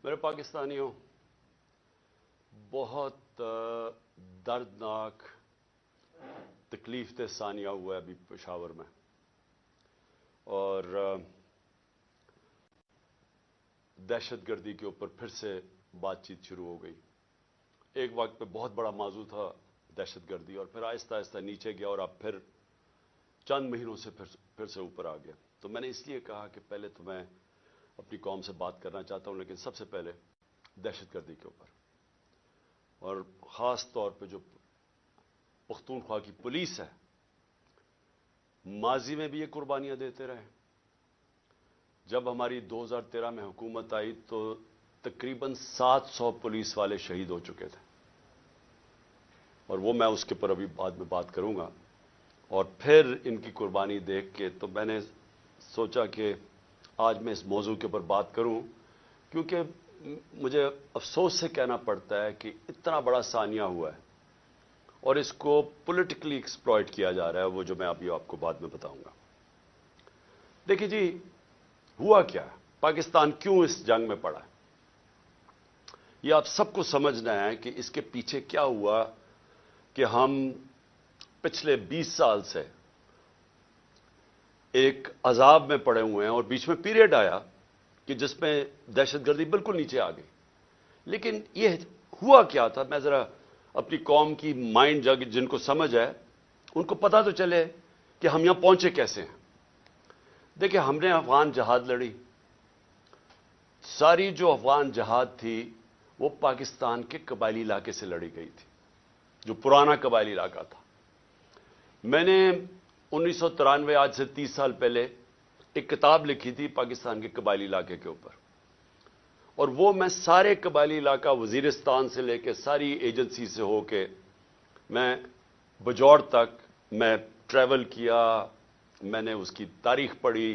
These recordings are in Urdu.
میرے پاکستانیوں، بہت دردناک تکلیف دہ ثانیہ ہوا ہے ابھی پشاور میں، اور دہشت گردی کے اوپر پھر سے بات چیت شروع ہو گئی۔ ایک وقت پہ بہت بڑا موضوع تھا دہشت گردی، اور پھر آہستہ آہستہ نیچے گیا، اور اب پھر چند مہینوں سے پھر سے اوپر آ گیا۔ تو میں نے اس لیے کہا کہ پہلے تو میں اپنی قوم سے بات کرنا چاہتا ہوں، لیکن سب سے پہلے دہشت گردی کے اوپر، اور خاص طور پہ جو پختونخوا کی پولیس ہے، ماضی میں بھی یہ قربانیاں دیتے رہے۔ جب ہماری 2013 میں حکومت آئی تو تقریباً 700 پولیس والے شہید ہو چکے تھے، اور وہ میں اس کے اوپر ابھی بعد میں بات کروں گا۔ اور پھر ان کی قربانی دیکھ کے تو میں نے سوچا کہ آج میں اس موضوع کے اوپر بات کروں، کیونکہ مجھے افسوس سے کہنا پڑتا ہے کہ اتنا بڑا ثانیہ ہوا ہے اور اس کو پولیٹیکلی ایکسپلائٹ کیا جا رہا ہے، وہ جو میں ابھی آپ کو بعد میں بتاؤں گا۔ دیکھیے جی، ہوا کیا ہے، پاکستان کیوں اس جنگ میں پڑا ہے، یہ آپ سب کو سمجھنا ہے کہ اس کے پیچھے کیا ہوا کہ ہم پچھلے 20 سال سے ایک عذاب میں پڑے ہوئے ہیں، اور بیچ میں پیریڈ آیا کہ جس میں دہشت گردی بالکل نیچے آ گئی۔ لیکن یہ ہوا کیا تھا، میں ذرا اپنی قوم کی مائنڈ جن کو سمجھ ہے ان کو پتا تو چلے کہ ہم یہاں پہنچے کیسے ہیں۔ دیکھیں، ہم نے افغان جہاد لڑی، ساری جو افغان جہاد تھی وہ پاکستان کے قبائلی علاقے سے لڑی گئی تھی، جو پرانا قبائلی علاقہ تھا۔ میں نے 1993 آج سے 30 سال پہلے ایک کتاب لکھی تھی پاکستان کے قبائلی علاقے کے اوپر، اور وہ میں سارے قبائلی علاقہ وزیرستان سے لے کے ساری ایجنسی سے ہو کے میں بجوڑ تک میں ٹریول کیا، میں نے اس کی تاریخ پڑھی،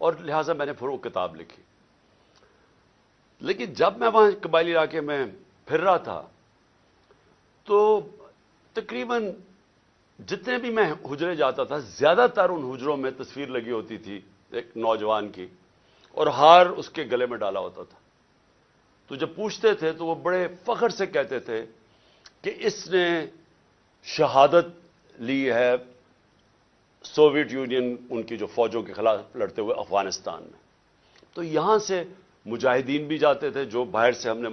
اور لہٰذا میں نے پھر وہ کتاب لکھی۔ لیکن جب میں وہاں قبائلی علاقے میں پھر رہا تھا تو تقریباً جتنے بھی میں حجرے جاتا تھا، زیادہ تر ان حجروں میں تصویر لگی ہوتی تھی ایک نوجوان کی، اور ہار اس کے گلے میں ڈالا ہوتا تھا۔ تو جب پوچھتے تھے تو وہ بڑے فخر سے کہتے تھے کہ اس نے شہادت لی ہے سوویت یونین ان کی جو فوجوں کے خلاف لڑتے ہوئے افغانستان میں۔ تو یہاں سے مجاہدین بھی جاتے تھے، جو باہر سے ہم نے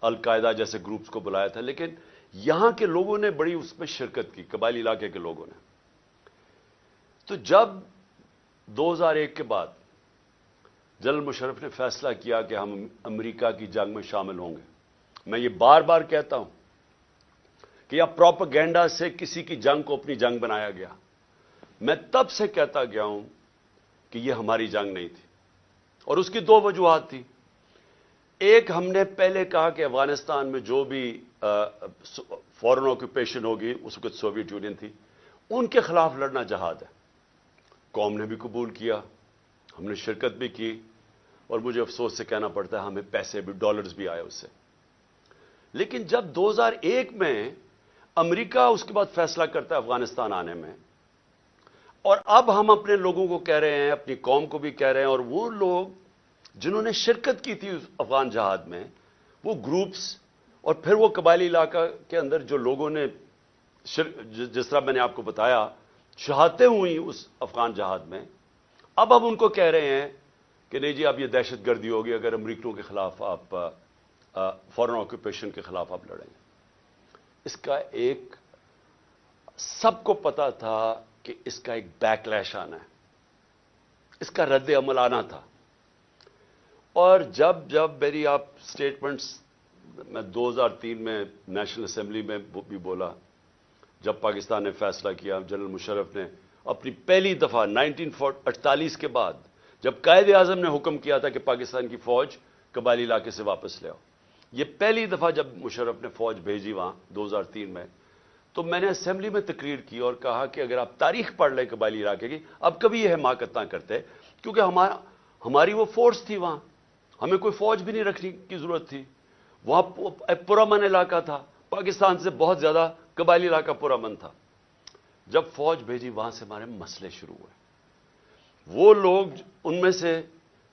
القاعدہ جیسے گروپس کو بلایا تھا، لیکن یہاں کے لوگوں نے بڑی اس میں شرکت کی، قبائلی علاقے کے لوگوں نے۔ تو جب 2001 کے بعد جنرل مشرف نے فیصلہ کیا کہ ہم امریکہ کی جنگ میں شامل ہوں گے، میں یہ بار بار کہتا ہوں کہ یہ پروپیگنڈا سے کسی کی جنگ کو اپنی جنگ بنایا گیا۔ میں تب سے کہتا گیا ہوں کہ یہ ہماری جنگ نہیں تھی، اور اس کی 2 وجوہات تھی۔ ایک، ہم نے پہلے کہا کہ افغانستان میں جو بھی فورن آکوپیشن ہوگی، اس وقت سوویت یونین تھی، ان کے خلاف لڑنا جہاد ہے۔ قوم نے بھی قبول کیا، ہم نے شرکت بھی کی، اور مجھے افسوس سے کہنا پڑتا ہے ہمیں پیسے بھی، ڈالرز بھی آئے اس سے۔ لیکن جب 2001 میں امریکہ اس کے بعد فیصلہ کرتا ہے افغانستان آنے میں، اور اب ہم اپنے لوگوں کو کہہ رہے ہیں، اپنی قوم کو بھی کہہ رہے ہیں، اور وہ لوگ جنہوں نے شرکت کی تھی اس افغان جہاد میں، وہ گروپس اور پھر وہ قبائلی علاقہ کے اندر جو لوگوں نے جس طرح میں نے آپ کو بتایا شہادتیں ہوئی اس افغان جہاد میں، اب ہم ان کو کہہ رہے ہیں کہ نہیں جی، اب یہ دہشت گردی ہوگی اگر امریکیوں کے خلاف آپ فورن آکوپیشن کے خلاف آپ لڑیں گے۔ اس کا ایک سب کو پتا تھا کہ اس کا ایک بیک لیش آنا ہے، اس کا رد عمل آنا تھا۔ اور جب میری آپ سٹیٹمنٹس میں 2003 میں نیشنل اسمبلی میں بھی بولا، جب پاکستان نے فیصلہ کیا، جنرل مشرف نے اپنی پہلی دفعہ 1948 کے بعد جب قائد اعظم نے حکم کیا تھا کہ پاکستان کی فوج قبائلی علاقے سے واپس لے آؤ، یہ پہلی دفعہ جب مشرف نے فوج بھیجی وہاں 2003 میں، تو میں نے اسمبلی میں تقریر کی اور کہا کہ اگر آپ تاریخ پڑھ لیں قبائلی علاقے کی، اب کبھی یہ حماقت نہ کرتے، کیونکہ ہماری وہ فورس تھی وہاں، ہمیں کوئی فوج بھی نہیں رکھنے کی ضرورت تھی۔ وہاں پرامن علاقہ تھا، پاکستان سے بہت زیادہ قبائلی علاقہ پرامن تھا۔ جب فوج بھیجی وہاں سے ہمارے مسئلے شروع ہوئے۔ وہ لوگ ان میں سے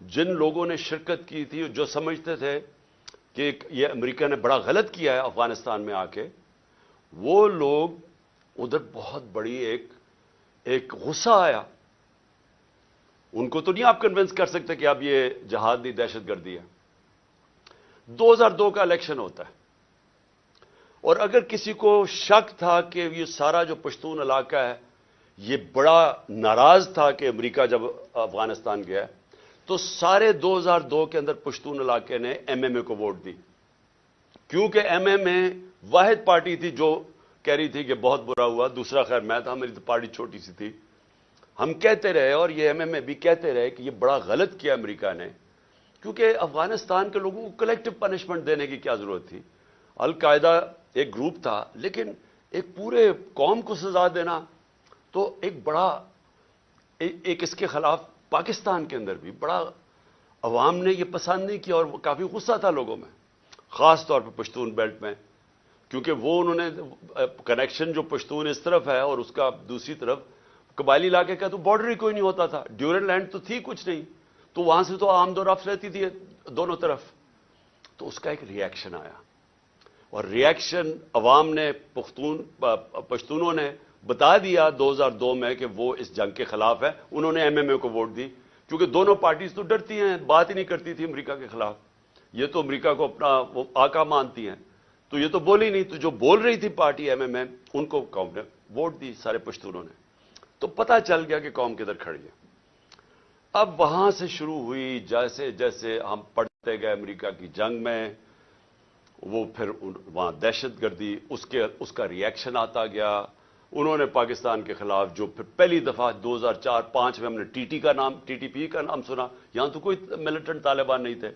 جن لوگوں نے شرکت کی تھی جو سمجھتے تھے کہ یہ امریکہ نے بڑا غلط کیا ہے افغانستان میں آ کے، وہ لوگ ادھر بہت بڑی ایک غصہ آیا. ان کو تو نہیں آپ کنونس کر سکتے کہ اب یہ جہاد نہیں دہشت گردی ہے. 2002 کا الیکشن ہوتا ہے، اور اگر کسی کو شک تھا کہ یہ سارا جو پشتون علاقہ ہے یہ بڑا ناراض تھا کہ امریکہ جب افغانستان گیا، تو سارے 2002 کے اندر پشتون علاقے نے ایم ایم اے کو ووٹ دی، کیونکہ ایم ایم اے واحد پارٹی تھی جو کہہ رہی تھی کہ بہت برا ہوا. دوسرا خیر میں تھا، میری تو پارٹی چھوٹی سی تھی. ہم کہتے رہے اور یہ ایم ایم اے بھی کہتے رہے کہ یہ بڑا غلط کیا امریکہ نے، کیونکہ افغانستان کے لوگوں کو کلیکٹو پنشمنٹ دینے کی کیا ضرورت تھی. القاعدہ ایک گروپ تھا، لیکن ایک پورے قوم کو سزا دینا تو ایک بڑا ایک اس کے خلاف پاکستان کے اندر بھی بڑا عوام نے یہ پسند نہیں کیا، اور کافی غصہ تھا لوگوں میں، خاص طور پہ پشتون بیلٹ میں، کیونکہ وہ انہوں نے کنیکشن جو پشتون اس طرف ہے اور اس کا دوسری طرف قبائلی علاقے کا تو بارڈر ہی کوئی نہیں ہوتا تھا. ڈیورن لینڈ تو تھی کچھ نہیں، تو وہاں سے تو آمد و رفت رہتی تھی دونوں طرف. تو اس کا ایک ری ایکشن آیا، اور ری ایکشن عوام نے پشتونوں نے بتا دیا 2002 میں کہ وہ اس جنگ کے خلاف ہے. انہوں نے ایم ایم اے کو ووٹ دی، کیونکہ دونوں پارٹیز تو ڈرتی ہیں، بات ہی نہیں کرتی تھی امریکہ کے خلاف. یہ تو امریکہ کو اپنا وہ آقا مانتی ہیں، تو یہ تو بولی نہیں. تو جو بول رہی تھی پارٹی ایم ایم اے، ان کو قوم نے ووٹ دی، سارے پشتونوں نے. تو پتہ چل گیا کہ قوم کدھر کھڑی ہے. اب وہاں سے شروع ہوئی، جیسے جیسے ہم پڑھتے گئے امریکہ کی جنگ میں، وہ پھر وہاں دہشت گردی اس کا ری ایکشن آتا گیا. انہوں نے پاکستان کے خلاف جو پھر پہلی دفعہ 2004-05 میں ہم نے ٹی ٹی پی کا نام سنا. یہاں تو کوئی ملیٹنٹ طالبان نہیں تھے.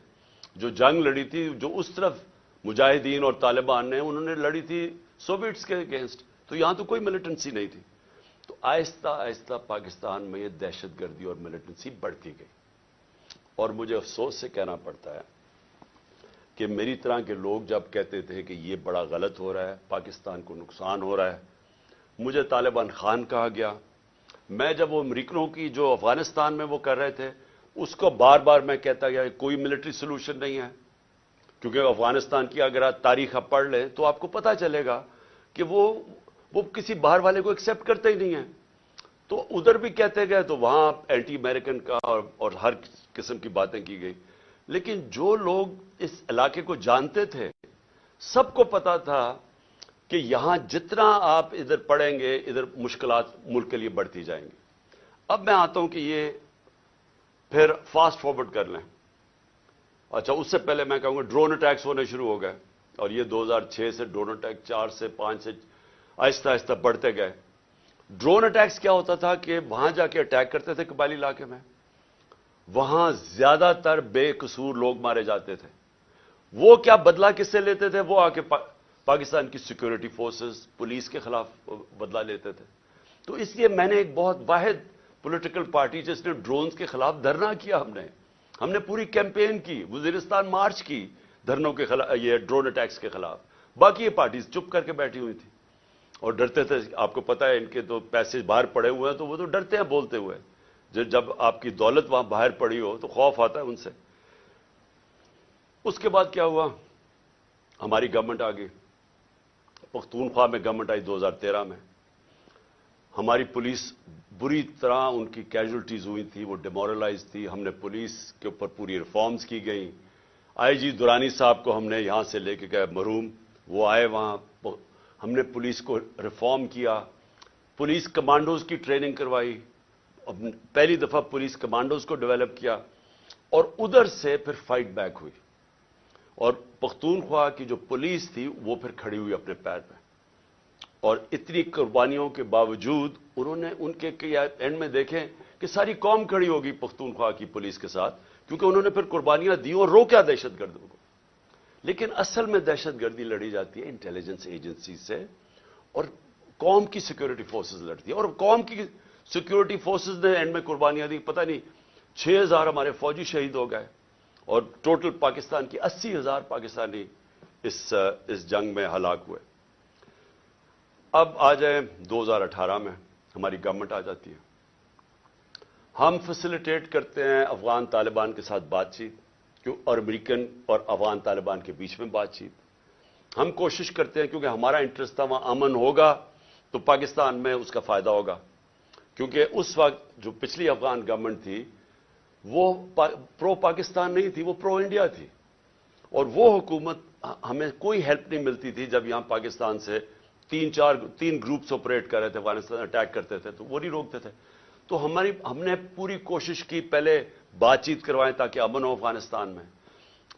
جو جنگ لڑی تھی جو اس طرف مجاہدین اور طالبان نے انہوں نے لڑی تھی سوویٹس کے اگینسٹ، تو یہاں تو کوئی ملیٹنسی نہیں تھی. تو آہستہ آہستہ پاکستان میں یہ دہشت گردی اور ملیٹنسی بڑھتی گئی. اور مجھے افسوس سے کہنا پڑتا ہے کہ میری طرح کے لوگ جب کہتے تھے کہ یہ بڑا غلط ہو رہا ہے، پاکستان کو نقصان ہو رہا ہے، مجھے طالبان خان کہا گیا. میں جب وہ امریکنوں کی جو افغانستان میں وہ کر رہے تھے، اس کو بار بار میں کہتا گیا کوئی ملٹری سولوشن نہیں ہے، کیونکہ افغانستان کی اگر آپ تاریخ آپ پڑھ لیں تو آپ کو پتہ چلے گا کہ وہ کسی باہر والے کو ایکسیپٹ کرتے ہی نہیں ہیں. تو ادھر بھی کہتے گئے، تو وہاں اینٹی امریکن کا اور ہر قسم کی باتیں کی گئی. لیکن جو لوگ اس علاقے کو جانتے تھے، سب کو پتا تھا کہ یہاں جتنا آپ ادھر پڑھیں گے ادھر مشکلات ملک کے لیے بڑھتی جائیں گی. اب میں آتا ہوں کہ یہ پھر فاسٹ فارورڈ کر لیں. اچھا، اس سے پہلے میں کہوں گا ڈرون اٹیکس ہونے شروع ہو گئے، اور یہ 2006 سے ڈرون اٹیک 4 سے 5 سے آہستہ آہستہ بڑھتے گئے. ڈرون اٹیکس کیا ہوتا تھا کہ وہاں جا کے اٹیک کرتے تھے قبائلی علاقے میں، وہاں زیادہ تر بے قصور لوگ مارے جاتے تھے. وہ کیا بدلہ کس سے لیتے تھے؟ وہ آ کے پاکستان کی سیکورٹی فورسز پولیس کے خلاف بدلہ لیتے تھے. تو اس لیے میں نے ایک بہت واحد پولیٹیکل پارٹی جس نے ڈرونز کے خلاف دھرنا کیا، ہم نے پوری کیمپین کی، وزیرستان مارچ کی دھرنوں کے خلاف، یہ ڈرون اٹیکس کے خلاف. باقی یہ پارٹیز چپ کر کے بیٹھی ہوئی تھی اور ڈرتے تھے. آپ کو پتہ ہے ان کے تو پیسے باہر پڑے ہوئے ہیں، تو وہ تو ڈرتے ہیں بولتے ہوئے. جب آپ کی دولت وہاں باہر پڑی ہو تو خوف آتا ہے ان سے. اس کے بعد کیا ہوا؟ ہماری گورنمنٹ آ گئی، پختونخوا میں گورنمنٹ آئی 2013 میں. ہماری پولیس بری طرح ان کی کیجولٹیز ہوئی تھی، وہ ڈیمورلائز تھی. ہم نے پولیس کے اوپر پوری ریفارمز کی گئیں. آئی جی درانی صاحب کو ہم نے یہاں سے لے کے گئے مرحوم، وہ آئے وہاں، ہم نے پولیس کو ریفارم کیا، پولیس کمانڈوز کی ٹریننگ کروائی، پہلی دفعہ پولیس کمانڈوز کو ڈیولپ کیا. اور ادھر سے پھر فائٹ بیک ہوئی، اور پختونخوا کی جو پولیس تھی وہ پھر کھڑی ہوئی اپنے پیر پہ. اور اتنی قربانیوں کے باوجود انہوں نے ان کے اینڈ میں دیکھیں کہ ساری قوم کھڑی ہوگی پختونخوا کی پولیس کے ساتھ، کیونکہ انہوں نے پھر قربانیاں دی اور روکا دہشت گردوں کو. لیکن اصل میں دہشت گردی لڑی جاتی ہے انٹیلیجنس ایجنسی سے، اور قوم کی سیکورٹی فورسز لڑتی ہے. اور قوم کی سیکورٹی فورسز نے اینڈ میں قربانیاں دی. پتہ نہیں 6000 ہمارے فوجی شہید ہو گئے، اور ٹوٹل پاکستان کی 80,000 پاکستانی اس جنگ میں ہلاک ہوئے. اب آ جائیں 2018 میں ہماری گورنمنٹ آ جاتی ہے. ہم فیسیلیٹیٹ کرتے ہیں افغان طالبان کے ساتھ بات چیت اور امریکن اور افغان طالبان کے بیچ میں بات چیت. ہم کوشش کرتے ہیں کیونکہ ہمارا انٹرسٹ تھا وہاں امن ہوگا تو پاکستان میں اس کا فائدہ ہوگا. کیونکہ اس وقت جو پچھلی افغان گورنمنٹ تھی وہ پرو پاکستان نہیں تھی, وہ پرو انڈیا تھی. اور وہ حکومت ہمیں کوئی ہیلپ نہیں ملتی تھی جب یہاں پاکستان سے تین گروپس آپریٹ کر رہے تھے, افغانستان اٹیک کرتے تھے تو وہ نہیں روکتے تھے. تو ہم نے پوری کوشش کی پہلے بات چیت کروائیں تاکہ امن ہو افغانستان میں.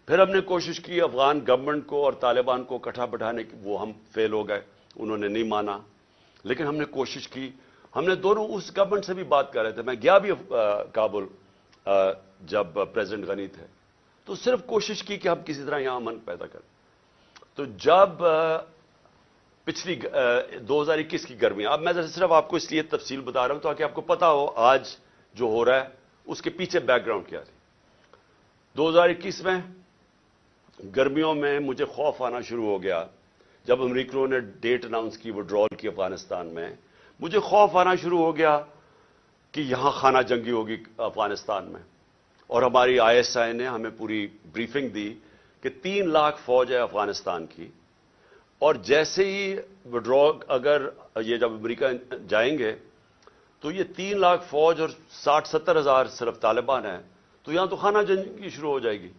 پھر ہم نے کوشش کی افغان گورنمنٹ کو اور طالبان کو اکٹھا بٹھانے کی, وہ ہم فیل ہو گئے, انہوں نے نہیں مانا. لیکن ہم نے کوشش کی, ہم نے دونوں اس گورنمنٹ سے بھی بات کر رہے تھے. میں گیا بھی کابل جب پریزیڈنٹ غنی تھے, تو صرف کوشش کی کہ ہم کسی طرح یہاں امن پیدا کریں. تو جب پچھلی 2021 کی گرمیاں, اب میں صرف آپ کو اس لیے تفصیل بتا رہا ہوں تاکہ آپ کو پتا ہو آج جو ہو رہا ہے اس کے پیچھے بیک گراؤنڈ کیا تھی. 2021 میں گرمیوں میں مجھے خوف آنا شروع ہو گیا جب امریکیوں نے ڈیٹ اناؤنس کی وڈرال کی افغانستان میں. مجھے خوف آنا شروع ہو گیا کہ یہاں خانہ جنگی ہوگی افغانستان میں. اور ہماری ISI نے ہمیں پوری بریفنگ دی کہ 3 لاکھ فوج ہے افغانستان کی, اور جیسے ہی وڈرا اگر یہ جب امریکہ جائیں گے تو یہ 3 لاکھ فوج اور 60-70 ہزار صرف طالبان ہیں, تو یہاں تو خانہ جنگی شروع ہو جائے گی.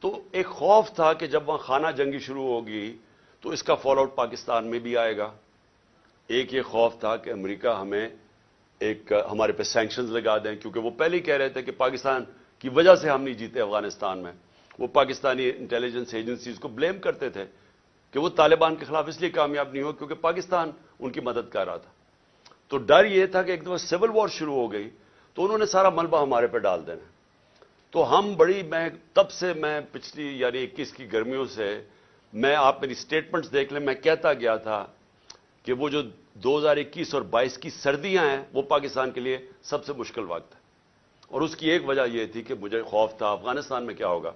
تو ایک خوف تھا کہ جب وہاں خانہ جنگی شروع ہوگی تو اس کا فال آؤٹ پاکستان میں بھی آئے گا. ایک یہ خوف تھا کہ امریکہ ہمیں ہمارے پہ سینکشنز لگا دیں, کیونکہ وہ پہلے ہی کہہ رہے تھے کہ پاکستان کی وجہ سے ہم نہیں جیتے افغانستان میں. وہ پاکستانی انٹیلیجنس ایجنسیز کو بلیم کرتے تھے کہ وہ طالبان کے خلاف اس لیے کامیاب نہیں ہو کیونکہ پاکستان ان کی مدد کر رہا تھا. تو ڈر یہ تھا کہ ایک دفعہ سول وار شروع ہو گئی تو انہوں نے سارا ملبہ ہمارے پہ ڈال دینا. تو تب سے میں پچھلی یعنی 21 کی گرمیوں سے آپ میری سٹیٹمنٹس دیکھ لیں, میں کہتا گیا تھا کہ وہ جو 2021 اور 22 کی سردیاں ہیں وہ پاکستان کے لیے سب سے مشکل وقت ہے. اور اس کی ایک وجہ یہ تھی کہ مجھے خوف تھا افغانستان میں کیا ہوگا.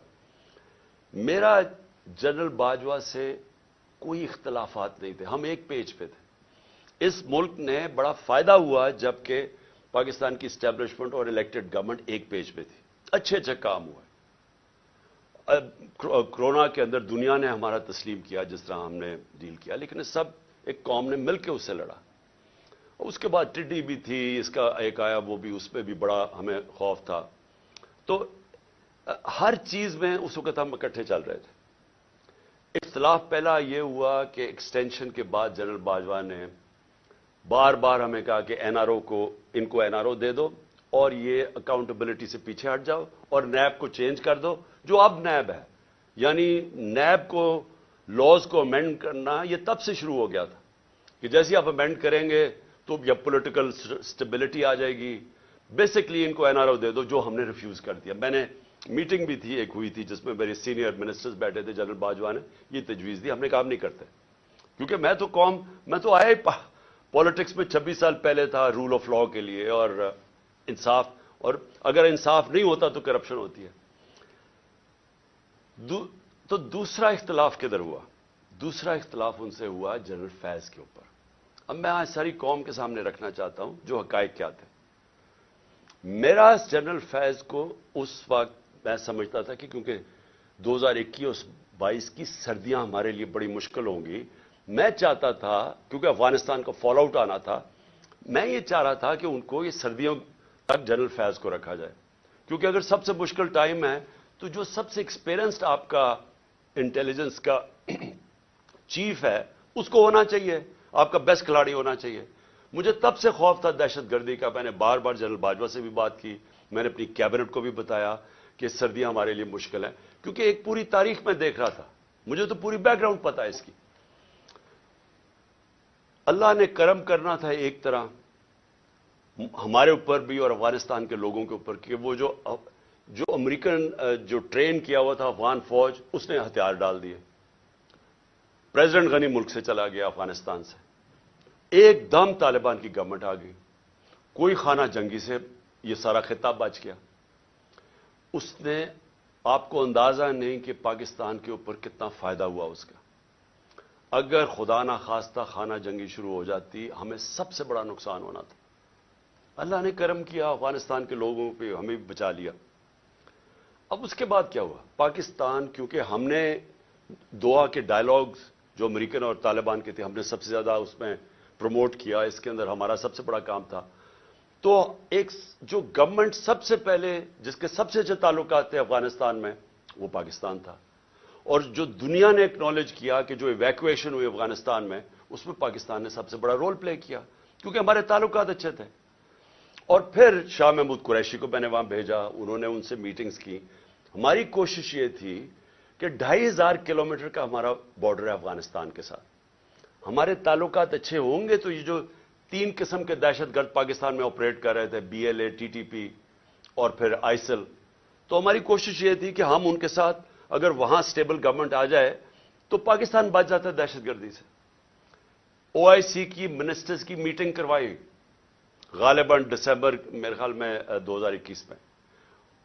میرا جنرل باجوہ سے کوئی اختلافات نہیں تھے, ہم ایک پیج پہ تھے. اس ملک نے بڑا فائدہ ہوا جبکہ پاکستان کی اسٹیبلشمنٹ اور الیکٹڈ گورنمنٹ ایک پیج پہ تھی. اچھے کام ہوا. کرونا کے اندر دنیا نے ہمارا تسلیم کیا جس طرح ہم نے ڈیل کیا, لیکن سب ایک قوم نے مل کے اس سے لڑا. اس کے بعد ٹڈی بھی تھی, اس کا ایک آیا وہ بھی, اس پہ بھی بڑا ہمیں خوف تھا. تو ہر چیز میں اس وقت ہم اکٹھے چل رہے تھے. اختلاف پہلا یہ ہوا کہ ایکسٹینشن کے بعد جنرل باجوہ نے بار بار ہمیں کہا کہ ان کو NRO دے دو اور یہ اکاؤنٹیبلٹی سے پیچھے ہٹ جاؤ اور نیب کو چینج کر دو جو اب نیب ہے. یعنی نیب کو لاز کو امینڈ کرنا یہ تب سے شروع ہو گیا تھا کہ جیسے آپ امینڈ کریں گے تو یا پولیٹیکل سٹیبلٹی آ جائے گی. بیسکلی ان کو NRO دے دو, جو ہم نے ریفیوز کر دیا. میں نے میٹنگ بھی تھی ایک ہوئی تھی جس میں میرے سینئر منسٹرز بیٹھے تھے, جنرل باجوہ نے یہ تجویز دی. ہم نے کہا نہیں کرتے کیونکہ میں تو آیا پالیٹکس میں 26 سال پہلے تھا رول آف لا کے لیے اور انصاف, اور اگر انصاف نہیں ہوتا تو کرپشن ہوتی ہے. تو دوسرا اختلاف کدھر ہوا؟ دوسرا اختلاف ان سے ہوا جنرل فیض کے اوپر. اب میں آج ساری قوم کے سامنے رکھنا چاہتا ہوں جو حقائق کیا تھے. میرا جنرل فیض کو اس وقت میں سمجھتا تھا کہ کیونکہ 2021-22 کی سردیاں ہمارے لیے بڑی مشکل ہوں گی, میں چاہتا تھا کیونکہ افغانستان کا فال آؤٹ آنا تھا, میں یہ چاہ رہا تھا کہ ان کو یہ سردیوں تک جنرل فیض کو رکھا جائے. کیونکہ اگر سب سے مشکل ٹائم ہے تو جو سب سے ایکسپیرینسڈ آپ کا انٹیلیجنس کا چیف ہے اس کو ہونا چاہیے, آپ کا بیسٹ کھلاڑی ہونا چاہیے. مجھے تب سے خوف تھا دہشت گردی کا. میں نے بار بار جنرل باجوہ سے بھی بات کی, میں نے اپنی کیبنٹ کو بھی بتایا کہ سردیاں ہمارے لیے مشکل ہیں, کیونکہ ایک پوری تاریخ میں دیکھ رہا تھا, مجھے تو پوری بیک گراؤنڈ پتا ہے اس کی. اللہ نے کرم کرنا تھا ایک طرح ہمارے اوپر بھی اور افغانستان کے لوگوں کے اوپر کہ وہ جو امریکن جو ٹرین کیا ہوا تھا افغان فوج اس نے ہتھیار ڈال دیے. پریزیڈنٹ غنی ملک سے چلا گیا افغانستان سے, ایک دم طالبان کی گورنمنٹ آ گئی, کوئی خانہ جنگی سے یہ سارا خطہ بچ گیا. اس نے آپ کو اندازہ نہیں کہ پاکستان کے اوپر کتنا فائدہ ہوا اس کا. اگر خدا نہ خواستہ خانہ جنگی شروع ہو جاتی ہمیں سب سے بڑا نقصان ہونا تھا. اللہ نے کرم کیا, افغانستان کے لوگوں پہ ہمیں بھی بچا لیا. اب اس کے بعد کیا ہوا؟ پاکستان, کیونکہ ہم نے دوحہ کے ڈائلاگز جو امریکن اور طالبان کے تھے, ہم نے سب سے زیادہ اس میں پروموٹ کیا, اس کے اندر ہمارا سب سے بڑا کام تھا. تو ایک جو گورنمنٹ سب سے پہلے جس کے سب سے اچھے تعلقات تھے افغانستان میں, وہ پاکستان تھا. اور جو دنیا نے ایکنالج کیا کہ جو ایویکویشن ہوئی افغانستان میں, اس میں پاکستان نے سب سے بڑا رول پلے کیا, کیونکہ ہمارے تعلقات اچھے تھے. اور پھر شاہ محمود قریشی کو میں نے وہاں بھیجا, انہوں نے ان سے میٹنگز کی. ہماری کوشش یہ تھی کہ 2500 کلومیٹر کا ہمارا بارڈر ہے افغانستان کے ساتھ. ہمارے تعلقات اچھے ہوں گے تو یہ جو 3 قسم کے دہشت گرد پاکستان میں آپریٹ کر رہے تھے, BLA, TTP اور پھر ISIL, تو ہماری کوشش یہ تھی کہ ہم ان کے ساتھ اگر وہاں سٹیبل گورنمنٹ آ جائے تو پاکستان بچ جاتا ہے دہشت گردی سے. OIC کی منسٹرز کی میٹنگ کروائی غالباً دسمبر میرے خیال میں 2021 میں.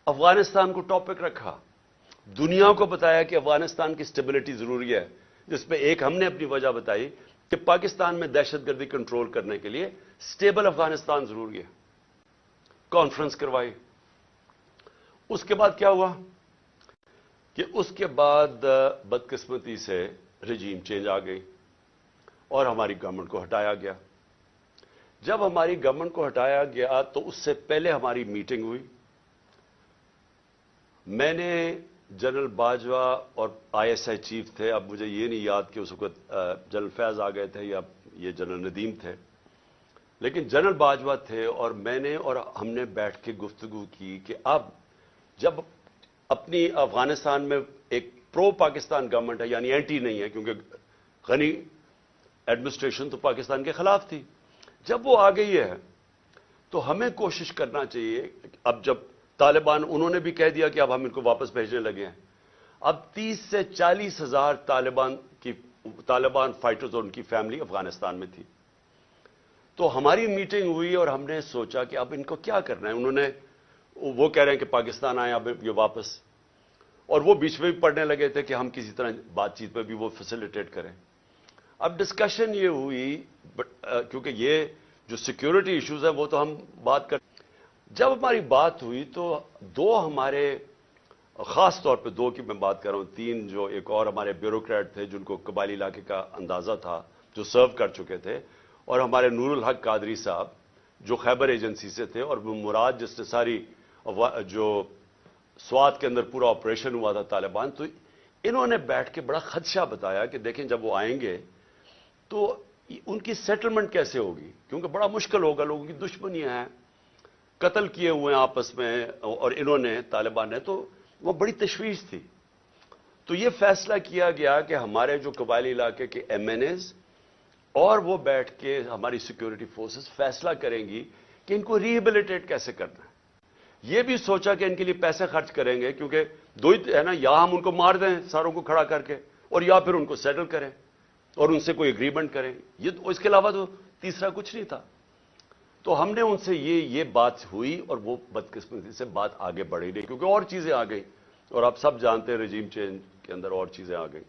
افغانستان کو ٹاپک رکھا, دنیا کو بتایا کہ افغانستان کی سٹیبلٹی ضروری ہے, جس پہ ایک ہم نے اپنی وجہ بتائی کہ پاکستان میں دہشت گردی کنٹرول کرنے کے لیے سٹیبل افغانستان ضروری ہے. کانفرنس کروائی. اس کے بعد کیا ہوا کہ اس کے بعد بدقسمتی سے رجیم چینج آ گئی اور ہماری گورنمنٹ کو ہٹایا گیا. جب ہماری گورنمنٹ کو ہٹایا گیا تو اس سے پہلے ہماری میٹنگ ہوئی. میں نے جنرل باجوہ اور ISI چیف تھے, اب مجھے یہ نہیں یاد کہ اس وقت جنرل فیض آ گئے تھے یا یہ جنرل ندیم تھے, لیکن جنرل باجوہ تھے, اور میں نے اور ہم نے بیٹھ کے گفتگو کی کہ اب جب اپنی افغانستان میں ایک پرو پاکستان گورنمنٹ ہے, یعنی اینٹی نہیں ہے, کیونکہ غنی ایڈمنسٹریشن تو پاکستان کے خلاف تھی, جب وہ آ گئی ہے تو ہمیں کوشش کرنا چاہیے. اب جب طالبان, انہوں نے بھی کہہ دیا کہ اب ہم ان کو واپس بھیجنے لگے ہیں. اب 30 سے 40 ہزار طالبان فائٹرز اور ان کی فیملی افغانستان میں تھی. تو ہماری میٹنگ ہوئی اور ہم نے سوچا کہ اب ان کو کیا کرنا ہے. انہوں نے, وہ کہہ رہے ہیں کہ پاکستان آئے اب یہ واپس, اور وہ بیچ میں بھی پڑھنے لگے تھے کہ ہم کسی طرح بات چیت پہ بھی وہ فیسیلیٹیٹ کریں. اب ڈسکشن یہ ہوئی, کیونکہ یہ جو سیکیورٹی ایشوز ہیں وہ تو ہم بات کر, جب ہماری بات ہوئی تو دو ہمارے, خاص طور پہ 2 کی میں بات کر رہا ہوں, 3 جو ایک اور ہمارے بیوروکریٹ تھے جن کو قبائلی علاقے کا اندازہ تھا, جو سرو کر چکے تھے, اور ہمارے نور الحق قادری صاحب جو خیبر ایجنسی سے تھے, اور مراد جس نے ساری جو سوات کے اندر پورا آپریشن ہوا تھا طالبان. تو انہوں نے بیٹھ کے بڑا خدشہ بتایا کہ دیکھیں جب وہ آئیں گے تو ان کی سیٹلمنٹ کیسے ہوگی, کیونکہ بڑا مشکل ہوگا, لوگوں کی دشمنیاں ہیں, قتل کیے ہوئے ہیں آپس میں, اور انہوں نے, طالبان نے, تو وہ بڑی تشویش تھی. تو یہ فیصلہ کیا گیا کہ ہمارے جو قبائلی علاقے کے MNAs اور وہ بیٹھ کے ہماری سیکیورٹی فورسز فیصلہ کریں گی کہ ان کو ریہیبلیٹیٹ کیسے کرنا ہے. یہ بھی سوچا کہ ان کے لیے پیسے خرچ کریں گے, کیونکہ 2 ہی ہے نا, یا ہم ان کو مار دیں ساروں کو کھڑا کر کے, اور یا پھر ان کو سیٹل کریں اور ان سے کوئی اگریمنٹ کریں. یہ اس کے علاوہ تو تیسرا کچھ نہیں تھا. تو ہم نے ان سے یہ بات ہوئی, اور وہ بدقسمتی سے بات آگے بڑھی نہیں, کیونکہ اور چیزیں آ گئی, اور آپ سب جانتے ہیں رجیم چینج کے اندر اور چیزیں آ گئی.